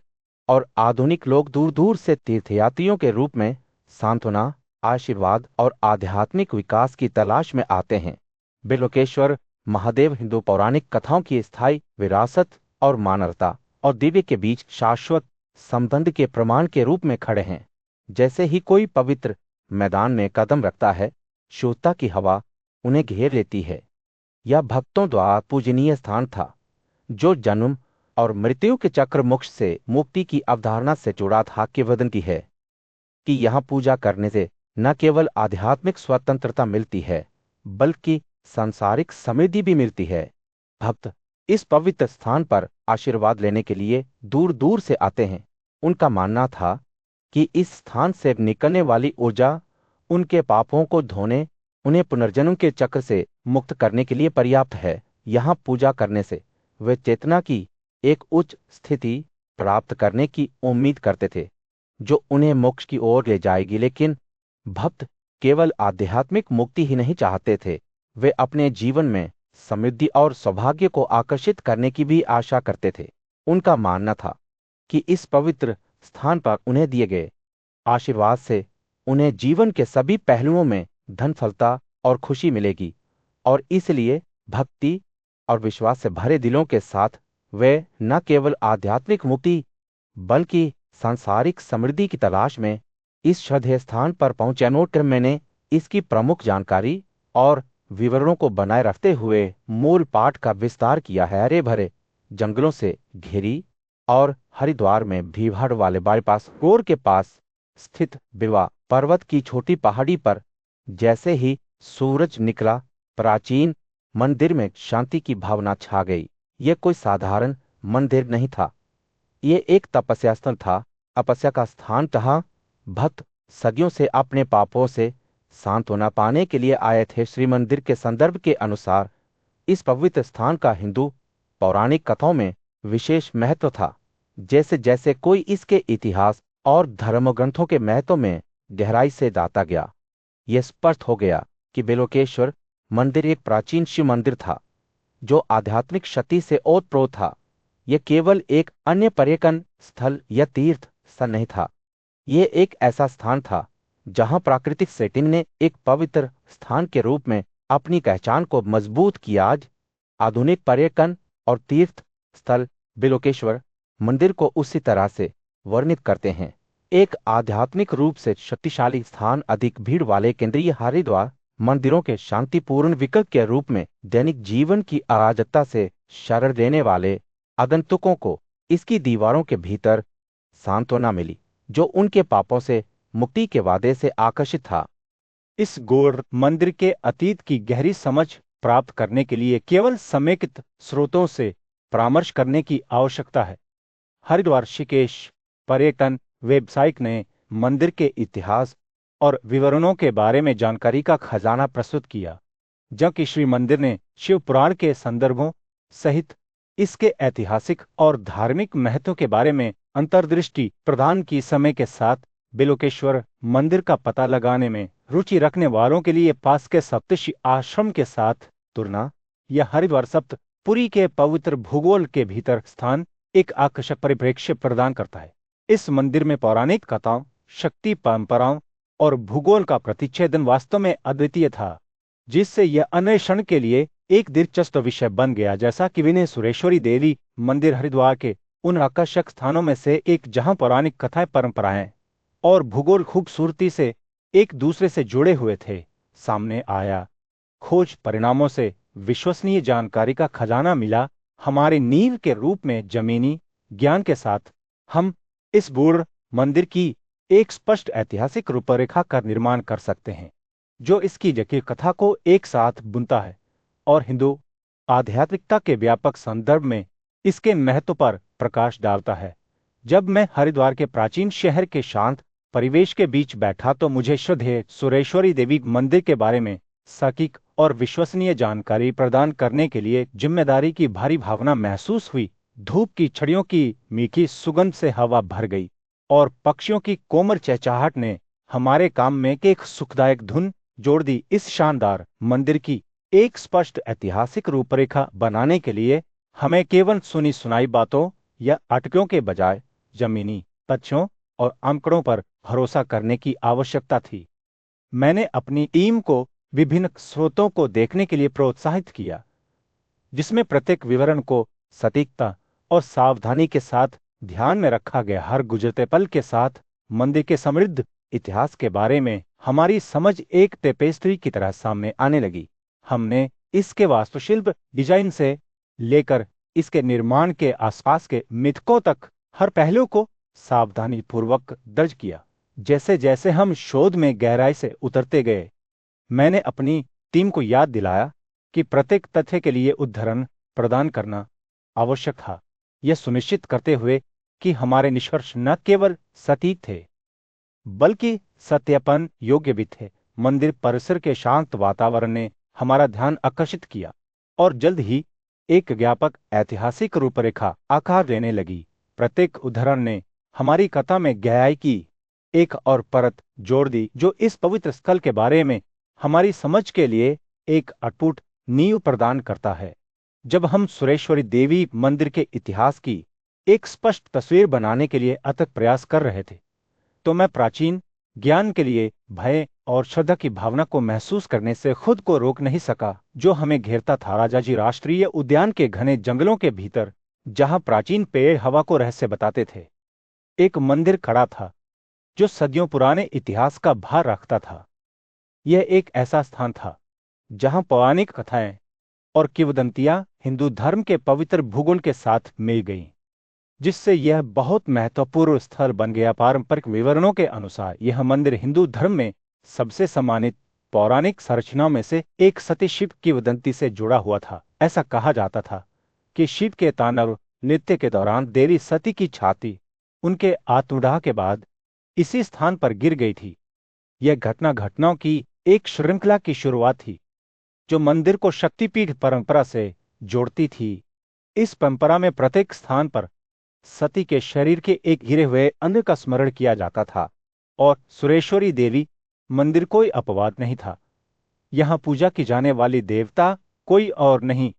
और आधुनिक लोग दूर दूर से तीर्थयात्रियों के रूप में सांत्वना, आशीर्वाद और आध्यात्मिक विकास की तलाश में आते हैं। बिल्वकेश्वर महादेव हिंदू पौराणिक कथाओं की स्थायी विरासत और मानवता और दिव्य के बीच शाश्वत संबंध के प्रमाण के रूप में खड़े हैं। जैसे ही कोई पवित्र मैदान में कदम रखता है, शुद्धता की हवा उन्हें घेर लेती है। यह भक्तों द्वारा पूजनीय स्थान था, जो जन्म और मृत्यु के चक्र मोक्ष से मुक्ति की अवधारणा से जुड़ा था। केवदन की है कि यहाँ पूजा करने से न केवल आध्यात्मिक स्वतंत्रता मिलती है, बल्कि सांसारिक समृद्धि भी मिलती है। भक्त इस पवित्र स्थान पर आशीर्वाद लेने के लिए दूर दूर से आते हैं। उनका मानना था कि इस स्थान से निकलने वाली ऊर्जा उनके पापों को धोने, उन्हें पुनर्जन्म के चक्र से मुक्त करने के लिए पर्याप्त है। यहाँ पूजा करने से वे चेतना की एक उच्च स्थिति प्राप्त करने की उम्मीद करते थे, जो उन्हें मोक्ष की ओर ले जाएगी। लेकिन भक्त केवल आध्यात्मिक मुक्ति ही नहीं चाहते थे, वे अपने जीवन में समृद्धि और सौभाग्य को आकर्षित करने की भी आशा करते थे। उनका मानना था कि इस पवित्र स्थान पर उन्हें दिए गए आशीर्वाद से उन्हें जीवन के सभी पहलुओं में धन, सफलता और खुशी मिलेगी, और इसलिए भक्ति और विश्वास से भरे दिलों के साथ वे न केवल आध्यात्मिक मुक्ति बल्कि सांसारिक समृद्धि की तलाश में इस श्रद्धेय स्थान पर पहुंचे। नोट मैंने इसकी प्रमुख जानकारी और विवरणों को बनाए रखते हुए मूल पाठ का विस्तार किया है। हरे भरे जंगलों से घिरी और हरिद्वार में भीड़ वाले बाईपास रोड के पास स्थित बिवा पर्वत की छोटी पहाड़ी पर जैसे ही सूरज निकला, प्राचीन मंदिर में शांति की भावना छा गई। यह कोई साधारण मंदिर नहीं था, ये एक तपस्या स्थल था, तपस्या का स्थान था। भक्त सदियों से अपने पापों से सांत्वना पाने के लिए आए थे। श्री मंदिर के संदर्भ के अनुसार इस पवित्र स्थान का हिंदू पौराणिक कथाओं में विशेष महत्व था। जैसे जैसे कोई इसके इतिहास और धर्म ग्रंथों के महत्व में गहराई से जाता गया, यह स्पष्ट हो गया कि बेलोकेश्वर मंदिर एक प्राचीन शिव मंदिर था जो आध्यात्मिक शक्ति से ओतप्रोत था। यह केवल एक अन्य पर्यटन स्थल या तीर्थ स्थल नहीं था, यह एक ऐसा स्थान था जहां प्राकृतिक सेटिंग ने एक पवित्र स्थान के रूप में अपनी पहचान को मजबूत किया। आज आधुनिक पर्यटन और तीर्थ स्थल बेलोकेश्वर मंदिर को उसी तरह से वर्णित करते हैं, एक आध्यात्मिक रूप से शक्तिशाली स्थान, अधिक भीड़ वाले केंद्रीय हरिद्वार मंदिरों के शांतिपूर्ण विकल्प के रूप में दैनिक जीवन की अराजकता से शरण लेने वाले आगंतुकों को इसकी दीवारों के भीतर सांत्वना मिली, जो उनके पापों से मुक्ति के वादे से आकर्षित था। इस गौर मंदिर के अतीत की गहरी समझ प्राप्त करने के लिए केवल समेकित स्रोतों से परामर्श करने की आवश्यकता है। हरिद्वार ऋषिकेश पर्यटन वेबसाइट ने मंदिर के इतिहास और विवरणों के बारे में जानकारी का खजाना प्रस्तुत किया, जबकि श्री मंदिर ने शिव पुराण के संदर्भों सहित इसके ऐतिहासिक और धार्मिक महत्व के बारे में अंतर्दृष्टि प्रदान की। समय के साथ बेलोकेश्वर मंदिर का पता लगाने में रुचि रखने वालों के लिए पास के सप्तर्षि आश्रम के साथ तुलना या हरिद्वार सप्तपुरी के पवित्र भूगोल के भीतर स्थान एक आकर्षक परिप्रेक्ष्य प्रदान करता है। इस मंदिर में पौराणिक कथाओं, शक्ति परंपराओं और भूगोल का प्रतिच्छेदन वास्तव में अद्वितीय था, जिससे यह अन्वेषण के लिए एक दिलचस्प विषय बन गया। जैसा कि विनय सुरेश्वरी देवी मंदिर हरिद्वार के उन आकर्षक स्थानों में से एक जहां पौराणिक कथाएं, परंपराएं और भूगोल खूबसूरती से एक दूसरे से जुड़े हुए थे, सामने आया। खोज परिणामों से विश्वसनीय जानकारी का खजाना मिला। हमारे नींव के रूप में जमीनी ज्ञान के साथ हम इस बूढ़ मंदिर की एक स्पष्ट ऐतिहासिक रूपरेखा का निर्माण कर सकते हैं, जो इसकी जटिल कथा को एक साथ बुनता है और हिंदू आध्यात्मिकता के व्यापक संदर्भ में इसके महत्व पर प्रकाश डालता है। जब मैं हरिद्वार के प्राचीन शहर के शांत परिवेश के बीच बैठा तो मुझे श्रद्धेय सुरेश्वरी देवी मंदिर के बारे में सटीक और विश्वसनीय जानकारी प्रदान करने के लिए जिम्मेदारी की भारी भावना महसूस हुई। धूप की छड़ियों की मीठी सुगंध से हवा भर गई और पक्षियों की कोमल चहचहाहट ने हमारे काम में एक सुखदायक धुन जोड़ दी। इस शानदार मंदिर की एक स्पष्ट ऐतिहासिक रूपरेखा बनाने के लिए हमें केवल सुनी सुनाई बातों या अटकलों के बजाय जमीनी तथ्यों और आंकड़ों पर भरोसा करने की आवश्यकता थी। मैंने अपनी टीम को विभिन्न स्रोतों को देखने के लिए प्रोत्साहित किया, जिसमें प्रत्येक विवरण को सटीकता और सावधानी के साथ ध्यान में रखा गया। हर गुजरते पल के साथ मंदिर के समृद्ध इतिहास के बारे में हमारी समझ एक टेपेस्ट्री की तरह सामने आने लगी। हमने इसके वास्तुशिल्प डिजाइन से लेकर इसके निर्माण के आसपास के मिथकों तक हर पहलू को सावधानी पूर्वक दर्ज किया। जैसे जैसे हम शोध में गहराई से उतरते गए, मैंने अपनी टीम को याद दिलाया कि प्रत्येक तथ्य के लिए उद्धरण प्रदान करना आवश्यक था, यह सुनिश्चित करते हुए कि हमारे निष्कर्ष न केवल सटीक थे बल्कि सत्यापन योग्य भी थे। मंदिर परिसर के शांत वातावरण ने हमारा ध्यान आकर्षित किया और जल्द ही एक व्यापक ऐतिहासिक रूपरेखा आकार देने लगी। प्रत्येक उदाहरण ने हमारी कथा में गहराई की एक और परत जोड़ दी, जो इस पवित्र स्थल के बारे में हमारी समझ के लिए एक अटूट नींव प्रदान करता है। जब हम सुरेश्वरी देवी मंदिर के इतिहास की एक स्पष्ट तस्वीर बनाने के लिए अथक प्रयास कर रहे थे, तो मैं प्राचीन ज्ञान के लिए भय और श्रद्धा की भावना को महसूस करने से खुद को रोक नहीं सका, जो हमें घेरता था। राजाजी राष्ट्रीय उद्यान के घने जंगलों के भीतर, जहां प्राचीन पेड़ हवा को रहस्य बताते थे, एक मंदिर खड़ा था जो सदियों पुराने इतिहास का भार रखता था। यह एक ऐसा स्थान था जहां पौराणिक कथाएं और किंवदंतियां हिंदू धर्म के पवित्र भूगोल के साथ मिल गईं, जिससे यह बहुत महत्वपूर्ण स्थल बन गया। पारंपरिक विवरणों के अनुसार यह मंदिर हिंदू धर्म में सबसे सम्मानित पौराणिक संरचनाओं में से एक सती शिव किंवदंती से जुड़ा हुआ था। ऐसा कहा जाता था कि शिव के तांडव नृत्य के दौरान देवी सती की छाती उनके आत्मदाह के बाद इसी स्थान पर गिर गई थी। यह घटना घटनाओं की एक श्रृंखला की शुरुआत थी जो मंदिर को शक्तिपीठ परंपरा से जोड़ती थी। इस परंपरा में प्रत्येक स्थान पर सती के शरीर के एक गिरे हुए अंग का स्मरण किया जाता था और सुरेश्वरी देवी मंदिर कोई अपवाद नहीं था। यहां पूजा की जाने वाली देवता कोई और नहीं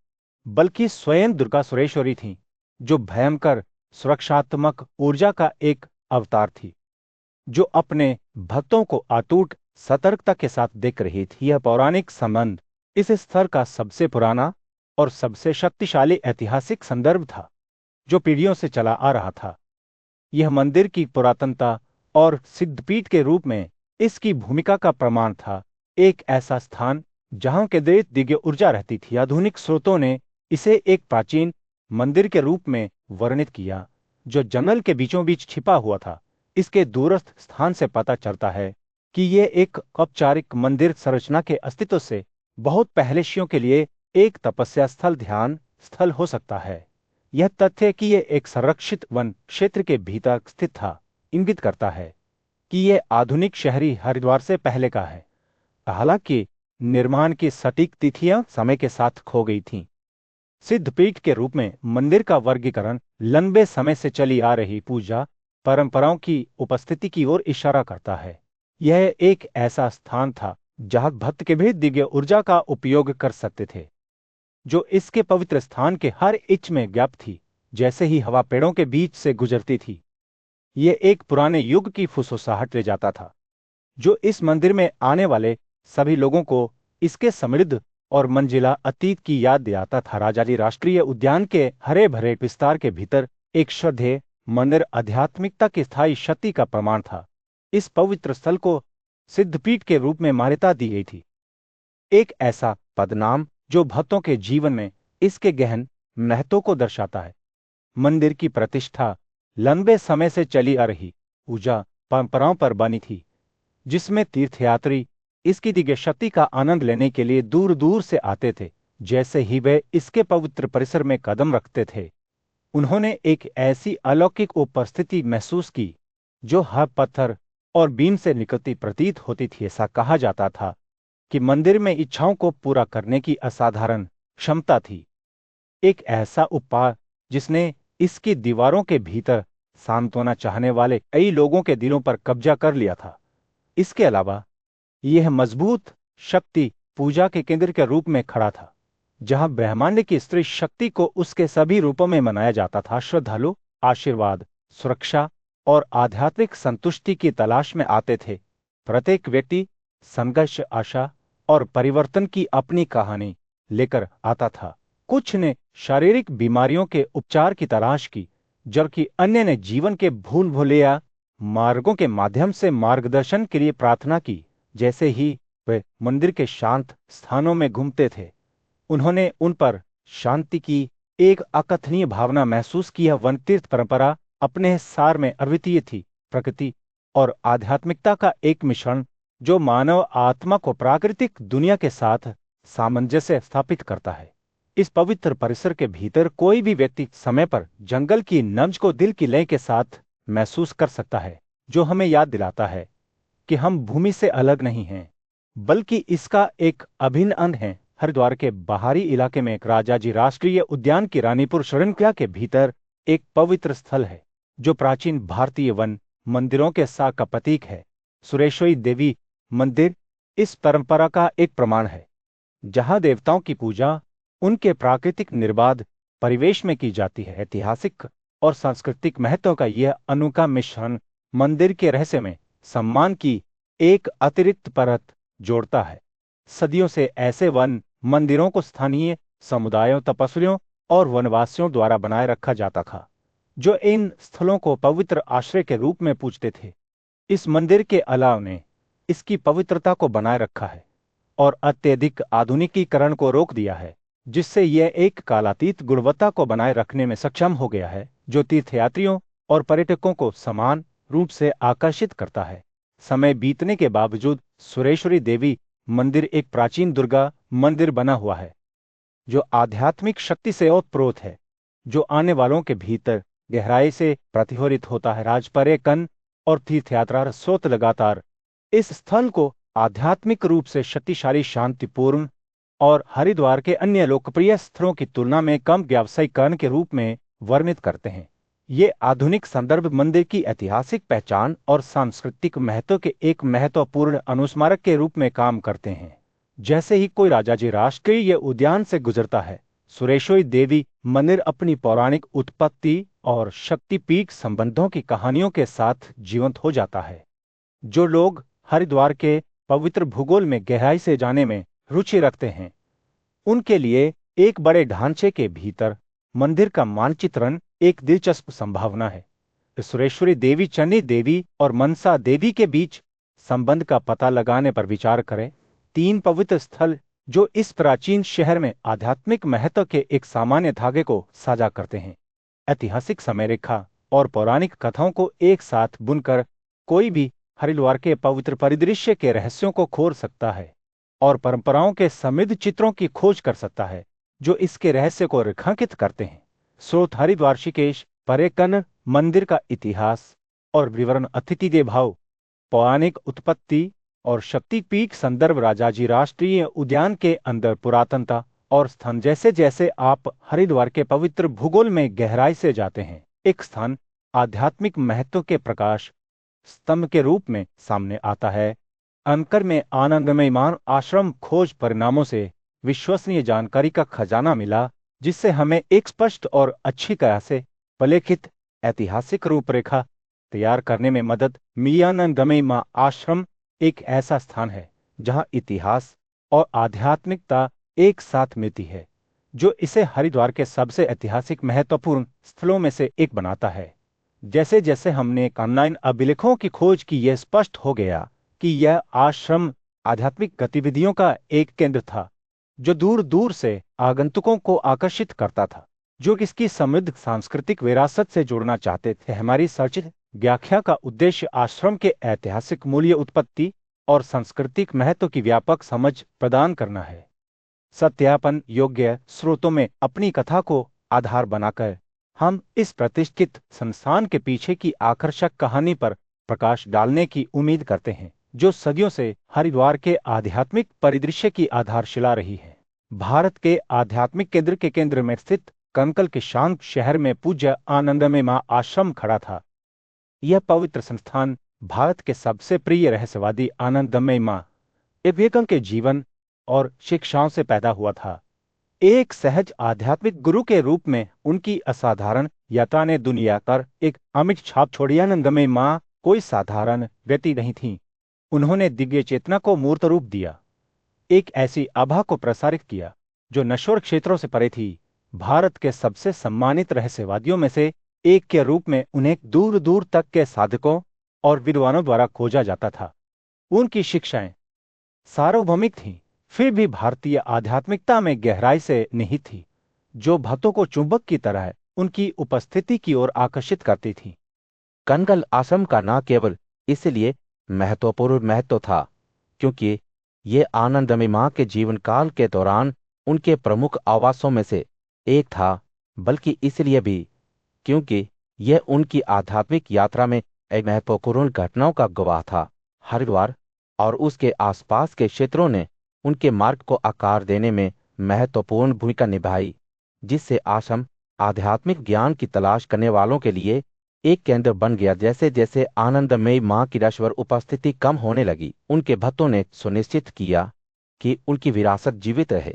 बल्कि स्वयं दुर्गा सुरेश्वरी थीं, जो भयंकर सुरक्षात्मक ऊर्जा का एक अवतार थी, जो अपने भक्तों को अटूट सतर्कता के साथ देख रही थी। यह पौराणिक संबंध इस स्थल का सबसे पुराना और सबसे शक्तिशाली ऐतिहासिक संदर्भ था जो पीढ़ियों से चला आ रहा था। यह मंदिर की पुरातनता और सिद्धपीठ के रूप में इसकी भूमिका का प्रमाण था। एक ऐसा स्थान जहां के दिव्य ऊर्जा रहती थी। आधुनिक स्रोतों ने इसे एक प्राचीन मंदिर के रूप में वर्णित किया जो जंगल के बीचों बीच छिपा हुआ था। इसके दूरस्थ स्थान से पता चलता है कि यह एक औपचारिक मंदिर संरचना के अस्तित्व से बहुत पहले के लिए एक तपस्या स्थल, ध्यान स्थल हो सकता है। यह तथ्य कि यह एक संरक्षित वन क्षेत्र के भीतर स्थित था इंगित करता है कि यह आधुनिक शहरी हरिद्वार से पहले का है। हालांकि निर्माण की सटीक तिथियां समय के साथ खो गई थीं। सिद्धपीठ के रूप में मंदिर का वर्गीकरण लंबे समय से चली आ रही पूजा परंपराओं की उपस्थिति की ओर इशारा करता है। यह एक ऐसा स्थान था जहां भक्त के भी दिव्य ऊर्जा का उपयोग कर सकते थे, जो इसके पवित्र स्थान के हर इंच में ज्ञात थी। जैसे ही हवा पेड़ों के बीच से गुजरती थी, यह एक पुराने युग की फुसफुसाहट ले जाता था, जो इस मंदिर में आने वाले सभी लोगों को इसके समृद्ध और मंजिला अतीत की याद दिलाता था। राजाजी राष्ट्रीय उद्यान के हरे भरे विस्तार के भीतर एक श्रद्धेय मंदिर आध्यात्मिकता की स्थायी शक्ति का प्रमाण था। इस पवित्र स्थल को सिद्धपीठ के रूप में मान्यता दी गई थी, एक ऐसा पदनाम जो भक्तों के जीवन में इसके गहन महत्व को दर्शाता है। मंदिर की प्रतिष्ठा लंबे समय से चली आ रही पूजा परंपराओं पर बनी थी, जिसमें तीर्थयात्री इसकी दिव्य शक्ति का आनंद लेने के लिए दूर दूर से आते थे। जैसे ही वे इसके पवित्र परिसर में कदम रखते थे, उन्होंने एक ऐसी अलौकिक उपस्थिति महसूस की जो हर पत्थर और बीम से निकलती प्रतीत होती थी। ऐसा कहा जाता था कि मंदिर में इच्छाओं को पूरा करने की असाधारण क्षमता थी, एक ऐसा उपहार जिसने इसकी दीवारों के भीतर सांत्वना चाहने वाले कई लोगों के दिलों पर कब्जा कर लिया था। इसके अलावा यह मजबूत शक्ति पूजा के केंद्र के रूप में खड़ा था, जहां ब्रह्मांड की स्त्री शक्ति को उसके सभी रूपों में मनाया जाता था। श्रद्धालु आशीर्वाद, सुरक्षा और आध्यात्मिक संतुष्टि की तलाश में आते थे। प्रत्येक व्यक्ति संघर्ष, आशा और परिवर्तन की अपनी कहानी लेकर आता था। कुछ ने शारीरिक बीमारियों के उपचार की तलाश की, जबकि अन्य ने जीवन के भूल भुलैया मार्गों के माध्यम से मार्गदर्शन के लिए प्रार्थना की। जैसे ही वे मंदिर के शांत स्थानों में घूमते थे, उन्होंने उन पर शांति की एक अकथनीय भावना महसूस की। यह वन तीर्थ परंपरा अपने सार में अद्वितीय थी, प्रकृति और आध्यात्मिकता का एक मिश्रण जो मानव आत्मा को प्राकृतिक दुनिया के साथ सामंजस्य स्थापित करता है। इस पवित्र परिसर के भीतर कोई भी व्यक्ति समय पर जंगल की नब्ज को दिल की लय के साथ महसूस कर सकता है, जो हमें याद दिलाता है कि हम भूमि से अलग नहीं हैं, बल्कि इसका एक अभिन्न अंग हैं। हरिद्वार के बाहरी इलाके में एक राजाजी राष्ट्रीय उद्यान की रानीपुर श्रृंखला के भीतर एक पवित्र स्थल है, जो प्राचीन भारतीय वन मंदिरों के सार का प्रतीक है। सुरेश्वरी देवी मंदिर इस परंपरा का एक प्रमाण है, जहां देवताओं की पूजा उनके प्राकृतिक निर्बाध परिवेश में की जाती है। ऐतिहासिक और सांस्कृतिक महत्व का यह अनोखा मिश्रण मंदिर के रहस्य में सम्मान की एक अतिरिक्त परत जोड़ता है। सदियों से ऐसे वन मंदिरों को स्थानीय समुदायों, तपस्वियों और वनवासियों द्वारा बनाए रखा जाता था। जो इन स्थलों को पवित्र आश्रय के रूप में पूजते थे। इस मंदिर के अलावा ने इसकी पवित्रता को बनाए रखा है और अत्यधिक आधुनिकीकरण को रोक दिया है, जिससे यह एक कालातीत गुणवत्ता को बनाए रखने में सक्षम हो गया है, जो तीर्थयात्रियों और पर्यटकों को समान रूप से आकर्षित करता है। समय बीतने के बावजूद सुरेश्वरी देवी मंदिर एक प्राचीन दुर्गा मंदिर बना हुआ है, जो आध्यात्मिक शक्ति से ओतप्रोत है, जो आने वालों के भीतर गहराई से प्रतिफलित होता है। राजपर्यटन और तीर्थयात्रा स्रोत लगातार इस स्थल को आध्यात्मिक रूप से शक्तिशाली, शांतिपूर्ण और हरिद्वार के अन्य लोकप्रिय स्थलों की तुलना में कम व्यावसायीकरण के रूप में वर्णित करते हैं। ये आधुनिक संदर्भ मंदिर की ऐतिहासिक पहचान और सांस्कृतिक महत्व के एक महत्वपूर्ण अनुस्मारक के रूप में काम करते हैं। जैसे ही कोई राजाजी राष्ट्रीय उद्यान से गुजरता है, सुरेश्वरी देवी मंदिर अपनी पौराणिक उत्पत्ति और शक्तिपीठ संबंधों की कहानियों के साथ जीवंत हो जाता है। जो लोग हरिद्वार के पवित्र भूगोल में गहराई से जाने में रुचि रखते हैं, उनके लिए एक बड़े ढांचे के भीतर मंदिर का मानचित्रण एक दिलचस्प संभावना है। सुरेश्वरी देवी, चंडी देवी और मनसा देवी के बीच संबंध का पता लगाने पर विचार करें। तीन पवित्र स्थल जो इस प्राचीन शहर में आध्यात्मिक महत्व के एक सामान्य धागे को साझा करते हैं। ऐतिहासिक समय रेखा और पौराणिक कथाओं को एक साथ बुनकर कोई भी हरिद्वार के पवित्र परिदृश्य के रहस्यों को खोज सकता है और परंपराओं के समृद्ध चित्रों की खोज कर सकता है, जो इसके रहस्य को रेखांकित करते हैं। स्रोत: हरिद्वार ऋषिकेश पर्यटन मंदिर का इतिहास और विवरण, अतिथि देव भाव, पौराणिक उत्पत्ति और शक्तिपीठ संदर्भ, राजाजी राष्ट्रीय उद्यान के अंदर पुरातनता और स्थान। जैसे जैसे आप हरिद्वार के पवित्र भूगोल में गहराई से जाते हैं, एक स्थान आध्यात्मिक महत्व के प्रकाश स्तंभ के रूप में सामने आता है। अंकर में आनंदमय मान आश्रम खोज परिणामों से विश्वसनीय जानकारी का खजाना मिला, जिससे हमें एक स्पष्ट और अच्छी तरह से प्रलेखित ऐतिहासिक रूपरेखा तैयार करने में मदद मिली। आनंदमय मां आश्रम एक ऐसा स्थान है जहां इतिहास और आध्यात्मिकता एक साथ मिलती है, जो इसे हरिद्वार के सबसे ऐतिहासिक महत्वपूर्ण स्थलों में से एक बनाता है। जैसे जैसे हमने ऑनलाइन अभिलेखों की खोज की, यह स्पष्ट हो गया कि यह आश्रम आध्यात्मिक गतिविधियों का एक केंद्र था, जो दूर दूर से आगंतुकों को आकर्षित करता था, जो इसकी समृद्ध सांस्कृतिक विरासत से जुड़ना चाहते थे। हमारी सर्चित व्याख्या का उद्देश्य आश्रम के ऐतिहासिक मूल्य, उत्पत्ति और सांस्कृतिक महत्व की व्यापक समझ प्रदान करना है। सत्यापन योग्य स्रोतों में अपनी कथा को आधार बनाकर हम इस प्रतिष्ठित संस्थान के पीछे की आकर्षक कहानी पर प्रकाश डालने की उम्मीद करते हैं, जो सदियों से हरिद्वार के आध्यात्मिक परिदृश्य की आधारशिला रही है। भारत के आध्यात्मिक केंद्र के केंद्र में स्थित कंकल के शांत शहर में पूज्य आनंदमय मां आश्रम खड़ा था। यह पवित्र संस्थान भारत के सबसे प्रिय रहस्यवादी आनंदमय मां विवेकानंद के जीवन और शिक्षाओं से पैदा हुआ था। एक सहज आध्यात्मिक गुरु के रूप में उनकी असाधारण यात्रा ने दुनिया पर एक अमिट छाप छोड़ी। आनंदमय मां कोई साधारण व्यक्ति नहीं थी। उन्होंने दिव्य चेतना को मूर्त रूप दिया, एक ऐसी आभा को प्रसारित किया जो नश्वर क्षेत्रों से परे थी। भारत के सबसे सम्मानित रहस्यवादियों में से एक के रूप में उन्हें दूर दूर तक के साधकों और विद्वानों द्वारा खोजा जाता था। उनकी शिक्षाएं सार्वभौमिक थीं, फिर भी भारतीय आध्यात्मिकता में गहराई से निहित थी, जो भक्तों को चुंबक की तरह उनकी उपस्थिति की ओर आकर्षित करती थी। कंगल आश्रम का न केवल इसलिए महत्वपूर्ण महत्व था क्योंकि ये आनंदमयी मां के जीवन काल के दौरान उनके प्रमुख आवासों में से एक था, बल्कि इसलिए भी क्योंकि यह उनकी आध्यात्मिक यात्रा में एक महत्वपूर्ण घटनाओं का गवाह था। हरिद्वार और उसके आसपास के क्षेत्रों ने उनके मार्ग को आकार देने में महत्वपूर्ण भूमिका निभाई, जिससे आश्रम आध्यात्मिक ज्ञान की तलाश करने वालों के लिए एक केंद्र बन गया। जैसे जैसे आनंदमयी मां की नश्वर उपस्थिति कम होने लगी, उनके भक्तों ने सुनिश्चित किया कि उनकी विरासत जीवित रहे।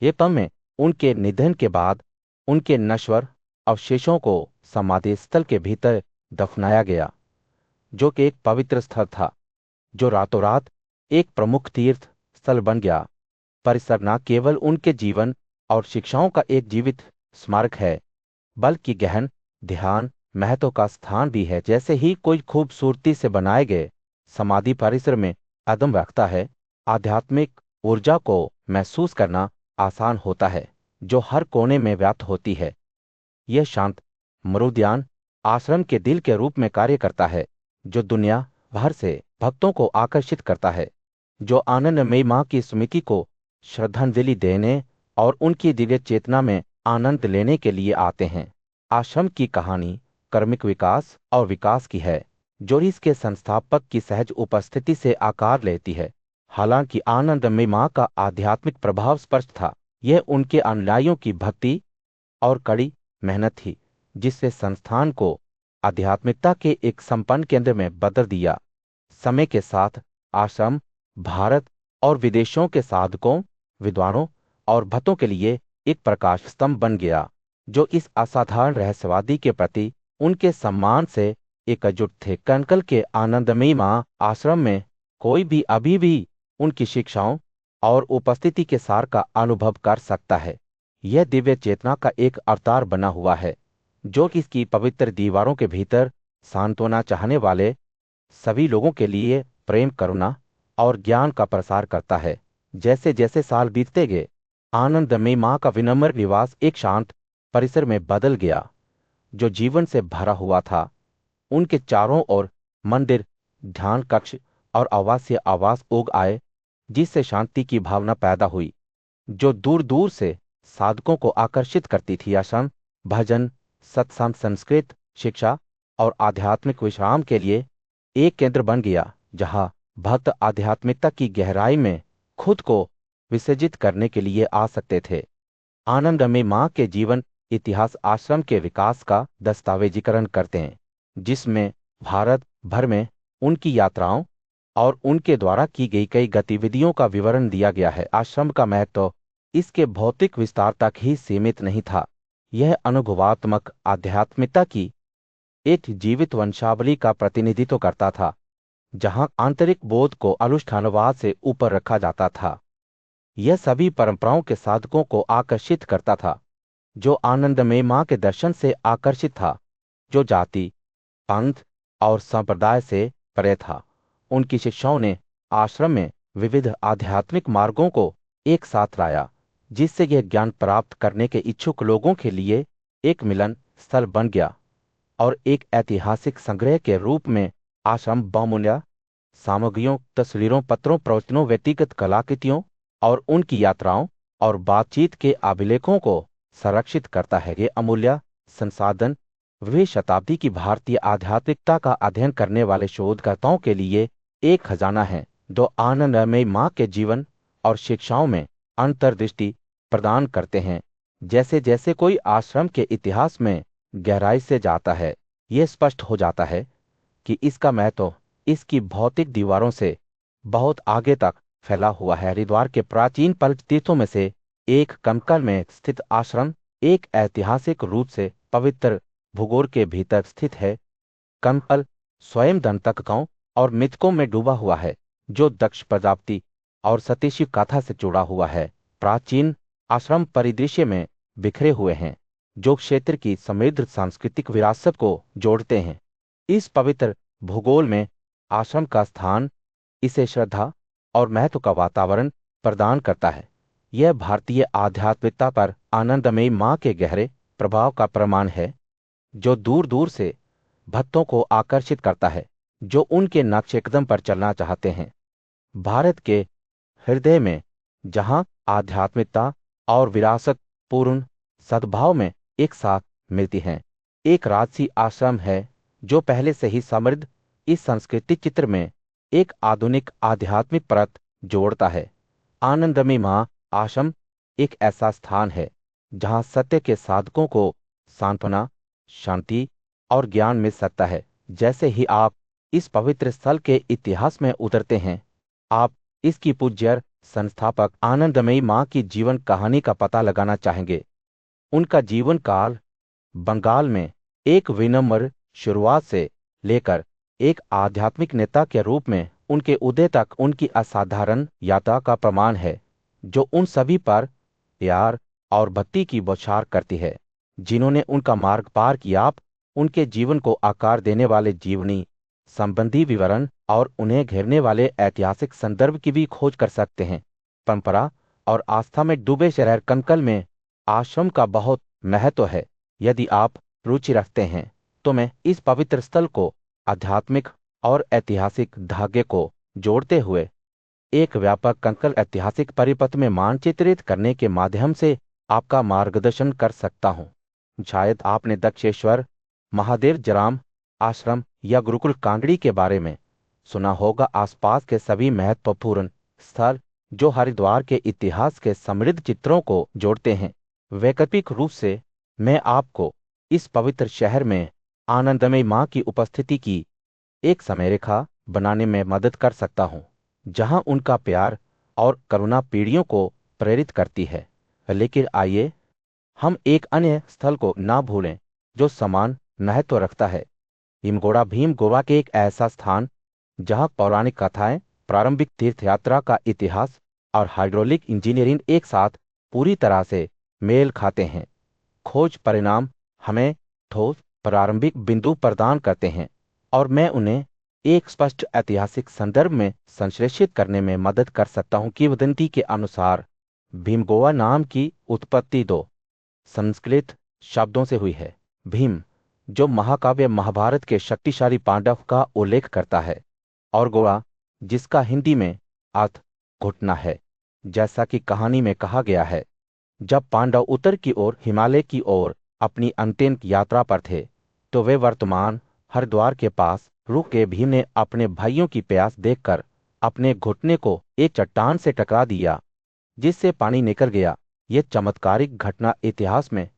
ये पल में उनके निधन के बाद उनके नश्वर अवशेषों को समाधि स्थल के भीतर दफनाया गया, जो कि एक पवित्र स्थल था, जो रातों रात एक प्रमुख तीर्थ स्थल बन गया। परिसर न केवल उनके जीवन और शिक्षाओं का एक जीवित स्मारक है, बल्कि गहन ध्यान महत्व का स्थान भी है। जैसे ही कोई खूबसूरती से बनाए गए समाधि परिसर में कदम रखता है, आध्यात्मिक ऊर्जा को महसूस करना आसान होता है, जो हर कोने में व्याप्त होती है। यह शांत मरुद्यान आश्रम के दिल के रूप में कार्य करता है, जो दुनिया भर से भक्तों को आकर्षित करता है, जो आनंदमयी मां की स्मृति को श्रद्धांजलि देने और उनकी दिव्य चेतना में आनंद लेने के लिए आते हैं। आश्रम की कहानी कर्मिक विकास और विकास की है, जो इसके संस्थापक की सहज उपस्थिति से आकार लेती है। हालांकि आनंदमयी मां का आध्यात्मिक प्रभाव स्पष्ट था। यह उनके अनुयायियों की भक्ति और कड़ी मेहनत थी, जिससे संस्थान को आध्यात्मिकता के एक संपन्न केंद्र में बदल दिया। समय के साथ आश्रम भारत और विदेशों के साधकों, विद्वानों और भक्तों के लिए एक प्रकाश स्तंभ बन गया, जो इस असाधारण रहस्यवादी के प्रति उनके सम्मान से एकजुट थे। कनकल के आनंदमयी मां आश्रम में कोई भी अभी भी उनकी शिक्षाओं और उपस्थिति के सार का अनुभव कर सकता है। यह दिव्य चेतना का एक अवतार बना हुआ है, जो कि इसकी पवित्र दीवारों के भीतर सांत्वना चाहने वाले सभी लोगों के लिए प्रेम, करुणा और ज्ञान का प्रसार करता है। जैसे जैसे साल बीतते गए, आनंदमयी मां का विनम्र निवास एक शांत परिसर में बदल गया, जो जीवन से भरा हुआ था। उनके चारों ओर मंदिर, ध्यान कक्ष और आवासीय आवास उग आए, जिससे शांति की भावना पैदा हुई, जो दूर दूर से साधकों को आकर्षित करती थी। आश्रम भजन, सत्संग, संस्कृत शिक्षा और आध्यात्मिक विश्राम के लिए एक केंद्र बन गया, जहां भक्त आध्यात्मिकता की गहराई में खुद को विसर्जित करने के लिए आ सकते थे। आनंदमयी मां के जीवन इतिहास आश्रम के विकास का दस्तावेजीकरण करते हैं, जिसमें भारत भर में उनकी यात्राओं और उनके द्वारा की गई कई गतिविधियों का विवरण दिया गया है। आश्रम का महत्व इसके भौतिक विस्तार तक ही सीमित नहीं था। यह अनुभवात्मक आध्यात्मिकता की एक जीवित वंशावली का प्रतिनिधित्व करता था, जहां आंतरिक बोध को अनुष्ठानवाद से ऊपर रखा जाता था। यह सभी परंपराओं के साधकों को आकर्षित करता था, जो आनंदमयी मां के दर्शन से आकर्षित था, जो जाति, पंथ और संप्रदाय से परे था। उनकी शिक्षाओं ने आश्रम में विविध आध्यात्मिक मार्गों को एक साथ लाया, जिससे यह ज्ञान प्राप्त करने के इच्छुक लोगों के लिए एक मिलन स्थल बन गया और एक ऐतिहासिक संग्रह के रूप में आश्रम बहुमूल्य सामग्रियों, तस्वीरों, पत्रों, प्रवचनों, व्यक्तिगत कलाकृतियों और उनकी यात्राओं और बातचीत के अभिलेखों को संरक्षित करता है। ये अमूल्य संसाधन वे शताब्दी की भारतीय आध्यात्मिकता का अध्ययन करने वाले शोधकर्ताओं के लिए एक खजाना है, जो आनंदमयी मां के जीवन और शिक्षाओं में अंतर्दृष्टि प्रदान करते हैं। जैसे जैसे कोई आश्रम के इतिहास में गहराई से जाता है, यह स्पष्ट हो जाता है कि इसका महत्व इसकी भौतिक दीवारों से बहुत आगे तक फैला हुआ है। हरिद्वार के प्राचीन पवित्र तीर्थों में से एक कनकल में स्थित आश्रम एक ऐतिहासिक रूप से पवित्र भूगोल के भीतर स्थित है। कनकल स्वयं दंतकथाओं और मिथकों में डूबा हुआ है, जो दक्ष प्रजापति और सतीशी कथा से जुड़ा हुआ है। प्राचीन आश्रम परिदृश्य में बिखरे हुए हैं, जो क्षेत्र की समृद्ध सांस्कृतिक विरासत को जोड़ते हैं। इस पवित्र भूगोल में आश्रम का स्थान इसे श्रद्धा और महत्व का वातावरण प्रदान करता है। यह भारतीय आध्यात्मिकता पर आनंदमयी मां के गहरे प्रभाव का प्रमाण है, जो दूर दूर से भक्तों को आकर्षित करता है, जो उनके नक्शे कदम पर चलना चाहते हैं। भारत के हृदय में, जहां आध्यात्मिकता और विरासत पूर्ण सद्भाव में एक साथ मिलती हैं, एक राजसी आश्रम है जो पहले से ही समृद्ध इस सांस्कृतिक चित्र में एक आधुनिक आध्यात्मिक परत जोड़ता है। आनंदमयी मां आश्रम एक ऐसा स्थान है जहां सत्य के साधकों को सांत्वना, शांति और ज्ञान मिल सकता है। जैसे ही आप इस पवित्र स्थल के इतिहास में उतरते हैं, आप इसकी पूज्य संस्थापक आनंदमयी मां की जीवन कहानी का पता लगाना चाहेंगे। उनका जीवन काल बंगाल में एक विनम्र शुरुआत से लेकर एक आध्यात्मिक नेता के रूप में उनके उदय तक उनकी असाधारण यात्रा का प्रमाण है, जो उन सभी पर प्यार और भक्ति की बौछार करती है, जिन्होंने उनका मार्ग पार किया। आप उनके जीवन को आकार देने वाले जीवनी संबंधी विवरण और उन्हें घेरने वाले ऐतिहासिक संदर्भ की भी खोज कर सकते हैं। परंपरा और आस्था में डूबे शहर कनकल में आश्रम का बहुत महत्व है। यदि आप रुचि रखते हैं तो मैं इस पवित्र स्थल को आध्यात्मिक और ऐतिहासिक धागे को जोड़ते हुए एक व्यापक कंकल ऐतिहासिक परिपथ में मानचित्रित करने के माध्यम से आपका मार्गदर्शन कर सकता हूं। शायद आपने दक्षेश्वर महादेव जराम आश्रम या गुरुकुल कांगड़ी के बारे में सुना होगा। आसपास के सभी महत्वपूर्ण स्थल जो हरिद्वार के इतिहास के समृद्ध चित्रों को जोड़ते हैं। वैकल्पिक रूप से मैं आपको इस पवित्र शहर में आनंदमयी मां की उपस्थिति की एक समयरेखा बनाने में मदद कर सकता हूं, जहां उनका प्यार और करुणा पीढ़ियों को प्रेरित करती है। लेकिन आइए हम एक अन्य स्थल को ना भूलें जो समान महत्व रखता है। भीम गोवा के एक ऐसा स्थान जहां पौराणिक कथाएं, प्रारंभिक तीर्थयात्रा का इतिहास और हाइड्रोलिक इंजीनियरिंग एक साथ पूरी तरह से मेल खाते हैं। खोज परिणाम हमें ठोस प्रारंभिक बिंदु प्रदान करते हैं और मैं उन्हें एक स्पष्ट ऐतिहासिक संदर्भ में संश्लेषित करने में मदद कर सकता हूं। किंवदंती के अनुसार भीमगोवा नाम की उत्पत्ति दो संस्कृत शब्दों से हुई है। भीम, जो महाकाव्य महाभारत के शक्तिशाली पांडव का उल्लेख करता है, और गोवा, जिसका हिंदी में अर्थ घुटना है। जैसा कि कहानी में कहा गया है, जब पांडव उत्तर की ओर हिमालय की ओर अपनी अंतिम यात्रा पर थे तो वे वर्तमान हरिद्वार के पास रुके। भीम ने अपने भाइयों की प्यास देखकर अपने घुटने को एक चट्टान से टकरा दिया, जिससे पानी निकल गया। यह चमत्कारिक घटना इतिहास में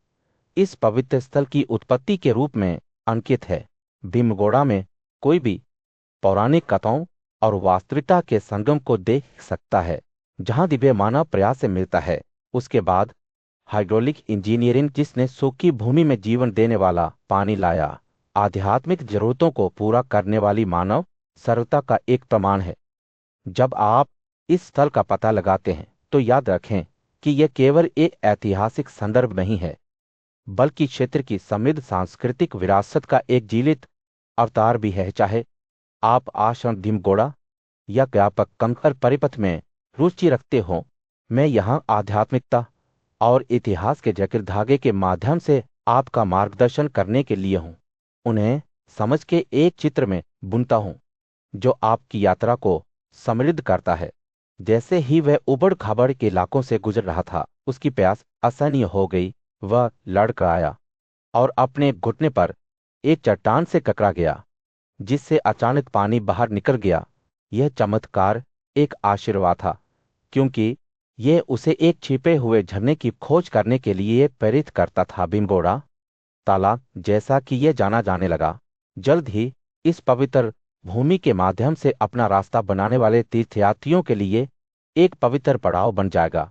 इस पवित्र स्थल की उत्पत्ति के रूप में अंकित है। भीमगोड़ा में कोई भी पौराणिक कथाओं और वास्तविकता के संगम को देख सकता है, जहां दिव्य मानव प्रयास से मिलता है। उसके बाद हाइड्रोलिक इंजीनियरिंग, जिसने सूखी भूमि में जीवन देने वाला पानी लाया, आध्यात्मिक जरूरतों को पूरा करने वाली मानव सरलता का एक प्रमाण है। जब आप इस स्थल का पता लगाते हैं तो याद रखें कि यह केवल एक ऐतिहासिक संदर्भ नहीं है, बल्कि क्षेत्र की समृद्ध सांस्कृतिक विरासत का एक जीवित अवतार भी है। चाहे आप आश्रम भीमगोड़ा या व्यापक कंकड़ परिपथ में रुचि रखते हो, मैं यहाँ आध्यात्मिकता और इतिहास के जटिल धागे के माध्यम से आपका मार्गदर्शन करने के लिए हूँ। उन्हें समझ के एक चित्र में बुनता हूँ जो आपकी यात्रा को समृद्ध करता है। जैसे ही वह उबड़ खाबड़ के इलाकों से गुजर रहा था, उसकी प्यास असहनीय हो गई। वह लड़खड़ाया और अपने घुटने पर एक चट्टान से टकरा गया, जिससे अचानक पानी बाहर निकल गया। यह चमत्कार एक आशीर्वाद था, क्योंकि यह उसे एक छिपे हुए झरने की खोज करने के लिए प्रेरित करता था। भीमगोड़ा तालाब, जैसा कि यह जाना जाने लगा, जल्द ही इस पवित्र भूमि के माध्यम से अपना रास्ता बनाने वाले तीर्थयात्रियों के लिए एक पवित्र पड़ाव बन जाएगा।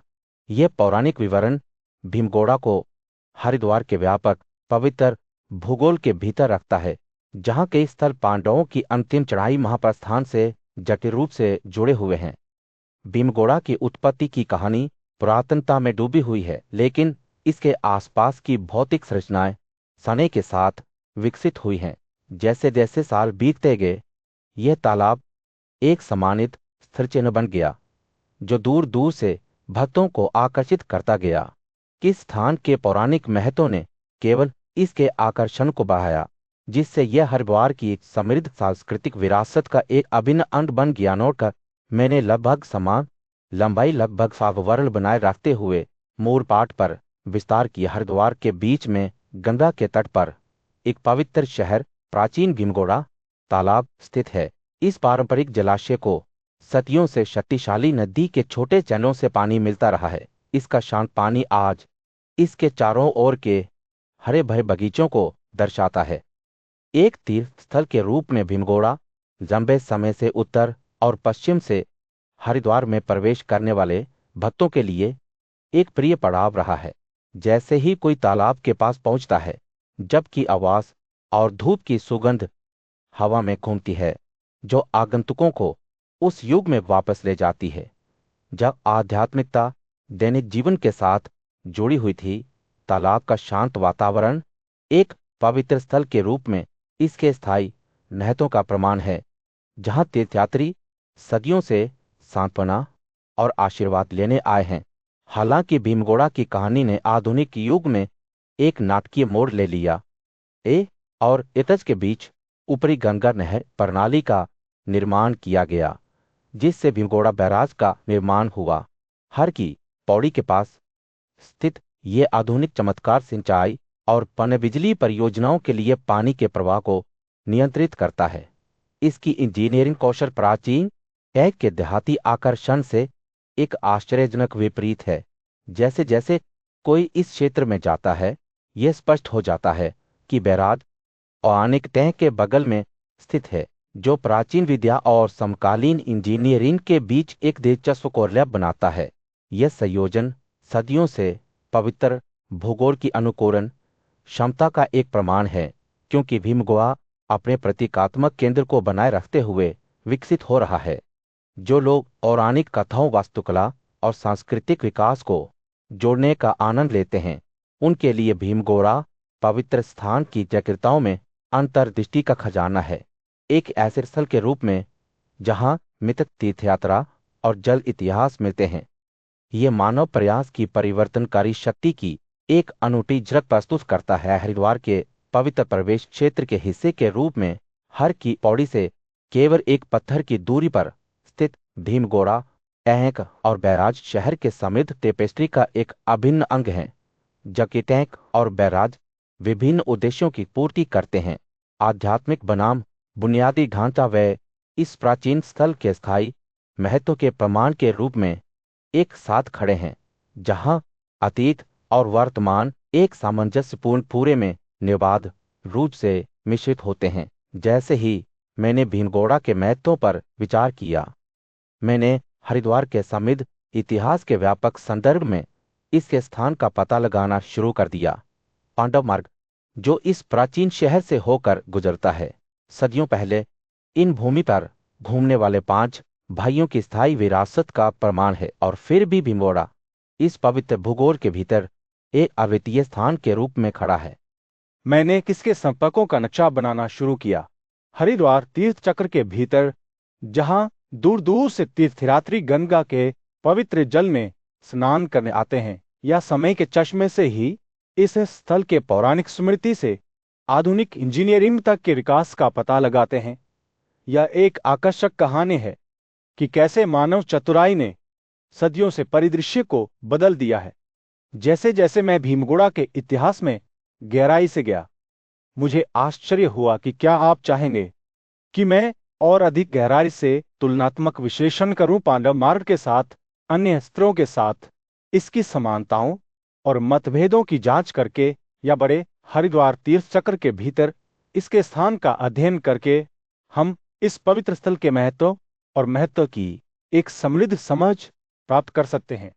यह पौराणिक विवरण भीमगोड़ा को हरिद्वार के व्यापक पवित्र भूगोल के भीतर रखता है, जहां कई स्थल पांडवों की अंतिम चढ़ाई महाप्रस्थान से जटिल रूप से जुड़े हुए हैं। भीमगोड़ा की उत्पत्ति की कहानी पुरातनता में डूबी हुई है, लेकिन इसके आसपास की भौतिक संरचनाएं समय के साथ विकसित हुई हैं। जैसे जैसे साल बीतते गए, यह तालाब एक सम्मानित स्थिर चिन्ह बन गया, जो दूर दूर से भक्तों को आकर्षित करता गया। किस स्थान के पौराणिक महत्व ने केवल इसके आकर्षण को बढ़ाया, जिससे यह हरिद्वार की एक समृद्ध सांस्कृतिक विरासत का एक अभिन्न अंग बन गया। नोट कर मैंने लगभग समान लंबाई, लगभग साववर्ण बनाए रखते हुए मूरपाट पर विस्तार किया। हरिद्वार के बीच में गंगा के तट पर एक पवित्र शहर प्राचीन भीमगोड़ा तालाब स्थित है। इस पारंपरिक जलाशय को सदियों से शक्तिशाली नदी के छोटे चैनलों से पानी मिलता रहा है। इसका शांत पानी आज इसके चारों ओर के हरे भरे बगीचों को दर्शाता है। एक तीर्थ स्थल के रूप में भीमगोड़ा लंबे समय से उत्तर और पश्चिम से हरिद्वार में प्रवेश करने वाले भक्तों के लिए एक प्रिय पड़ाव रहा है। जैसे ही कोई तालाब के पास पहुंचता है, जबकि आवास और धूप की सुगंध हवा में घूमती है, जो आगंतुकों को उस युग में वापस ले जाती है जब आध्यात्मिकता दैनिक जीवन के साथ जुड़ी हुई थी। तालाब का शांत वातावरण एक पवित्र स्थल के रूप में इसके स्थायी महत्व का प्रमाण है, जहां तीर्थयात्री सदियों से सांत्वना और आशीर्वाद लेने आए हैं। हालांकि भीमगोड़ा की कहानी ने आधुनिक युग में एक नाटकीय मोड़ ले लिया। ए और एतज के बीच ऊपरी गंगा नहर प्रणाली का निर्माण किया गया, जिससे भीमगोड़ा बैराज का निर्माण हुआ। हर की पौड़ी के पास स्थित ये आधुनिक चमत्कार सिंचाई और पनबिजली परियोजनाओं के लिए पानी के प्रवाह को नियंत्रित करता है। इसकी इंजीनियरिंग कौशल प्राचीन टैंक के देहाती आकर्षण से एक आश्चर्यजनक विपरीत है। जैसे जैसे कोई इस क्षेत्र में जाता है, यह स्पष्ट हो जाता है कि बैराज ओआनिक टैंक के बगल में स्थित है, जो प्राचीन विद्या और समकालीन इंजीनियरिंग के बीच एक दिलचस्प कोरिलेट बनाता है। यह संयोजन सदियों से पवित्र भूगोल की अनुकूलन क्षमता का एक प्रमाण है, क्योंकि भीमगोड़ा अपने प्रतीकात्मक केंद्र को बनाए रखते हुए विकसित हो रहा है। जो लोग पौराणिक कथाओं, वास्तुकला और सांस्कृतिक विकास को जोड़ने का आनंद लेते हैं, उनके लिए भीमगोड़ा पवित्र स्थान की जटिलताओं में अंतर्दृष्टि का खजाना है। एक ऐसे स्थल के रूप में जहां मिथक, तीर्थयात्रा और जल इतिहास मिलते हैं, ये मानव प्रयास की परिवर्तनकारी शक्ति की एक अनूठी झलक प्रस्तुत करता है। हरिद्वार के पवित्र प्रवेश क्षेत्र के हिस्से के रूप में हर की पौड़ी से केवल एक पत्थर की दूरी पर स्थित भीमगोड़ा टैंक और बैराज शहर के समृद्ध टेपेस्ट्री का एक अभिन्न अंग है। जबकि टैंक और बैराज विभिन्न उद्देश्यों की पूर्ति करते हैं, आध्यात्मिक बनाम बुनियादी ढांचा व इस प्राचीन स्थल के स्थायी महत्व के प्रमाण के रूप में एक साथ खड़े हैं, जहां अतीत और वर्तमान एक सामंजस्यपूर्ण पूरे में निर्बाध रूप से मिश्रित होते हैं। जैसे ही मैंने भीमगोड़ा के महत्व पर विचार किया, मैंने हरिद्वार के समृद्ध इतिहास के व्यापक संदर्भ में इसके स्थान का पता लगाना शुरू कर दिया। पांडव मार्ग, जो इस प्राचीन शहर से होकर गुजरता है, सदियों पहले इन भूमि पर घूमने वाले 5 भाइयों की स्थायी विरासत का प्रमाण है। और फिर भी भीमगोड़ा इस पवित्र भूगोल के भीतर एक अद्वितीय स्थान के रूप में खड़ा है। मैंने किसके संपर्कों का नक्शा बनाना शुरू किया। हरिद्वार तीर्थ चक्र के भीतर, जहां दूर दूर से तीर्थयात्री गंगा के पवित्र जल में स्नान करने आते हैं, या समय के चश्मे से ही इस स्थल के पौराणिक स्मृति से आधुनिक इंजीनियरिंग तक के विकास का पता लगाते हैं। यह एक आकर्षक कहानी है कि कैसे मानव चतुराई ने सदियों से परिदृश्य को बदल दिया है। जैसे जैसे मैं भीमगोड़ा के इतिहास में गहराई से गया, मुझे आश्चर्य हुआ कि क्या आप चाहेंगे कि मैं और अधिक गहराई से तुलनात्मक विश्लेषण करूं, पांडव मार्ग के साथ, अन्य स्तरों के साथ, इसकी समानताओं और मतभेदों की जांच करके, या बड़े हरिद्वार तीर्थ चक्र के भीतर इसके स्थान का अध्ययन करके हम इस पवित्र स्थल के महत्व और महत्व की एक समृद्ध समझ प्राप्त कर सकते हैं।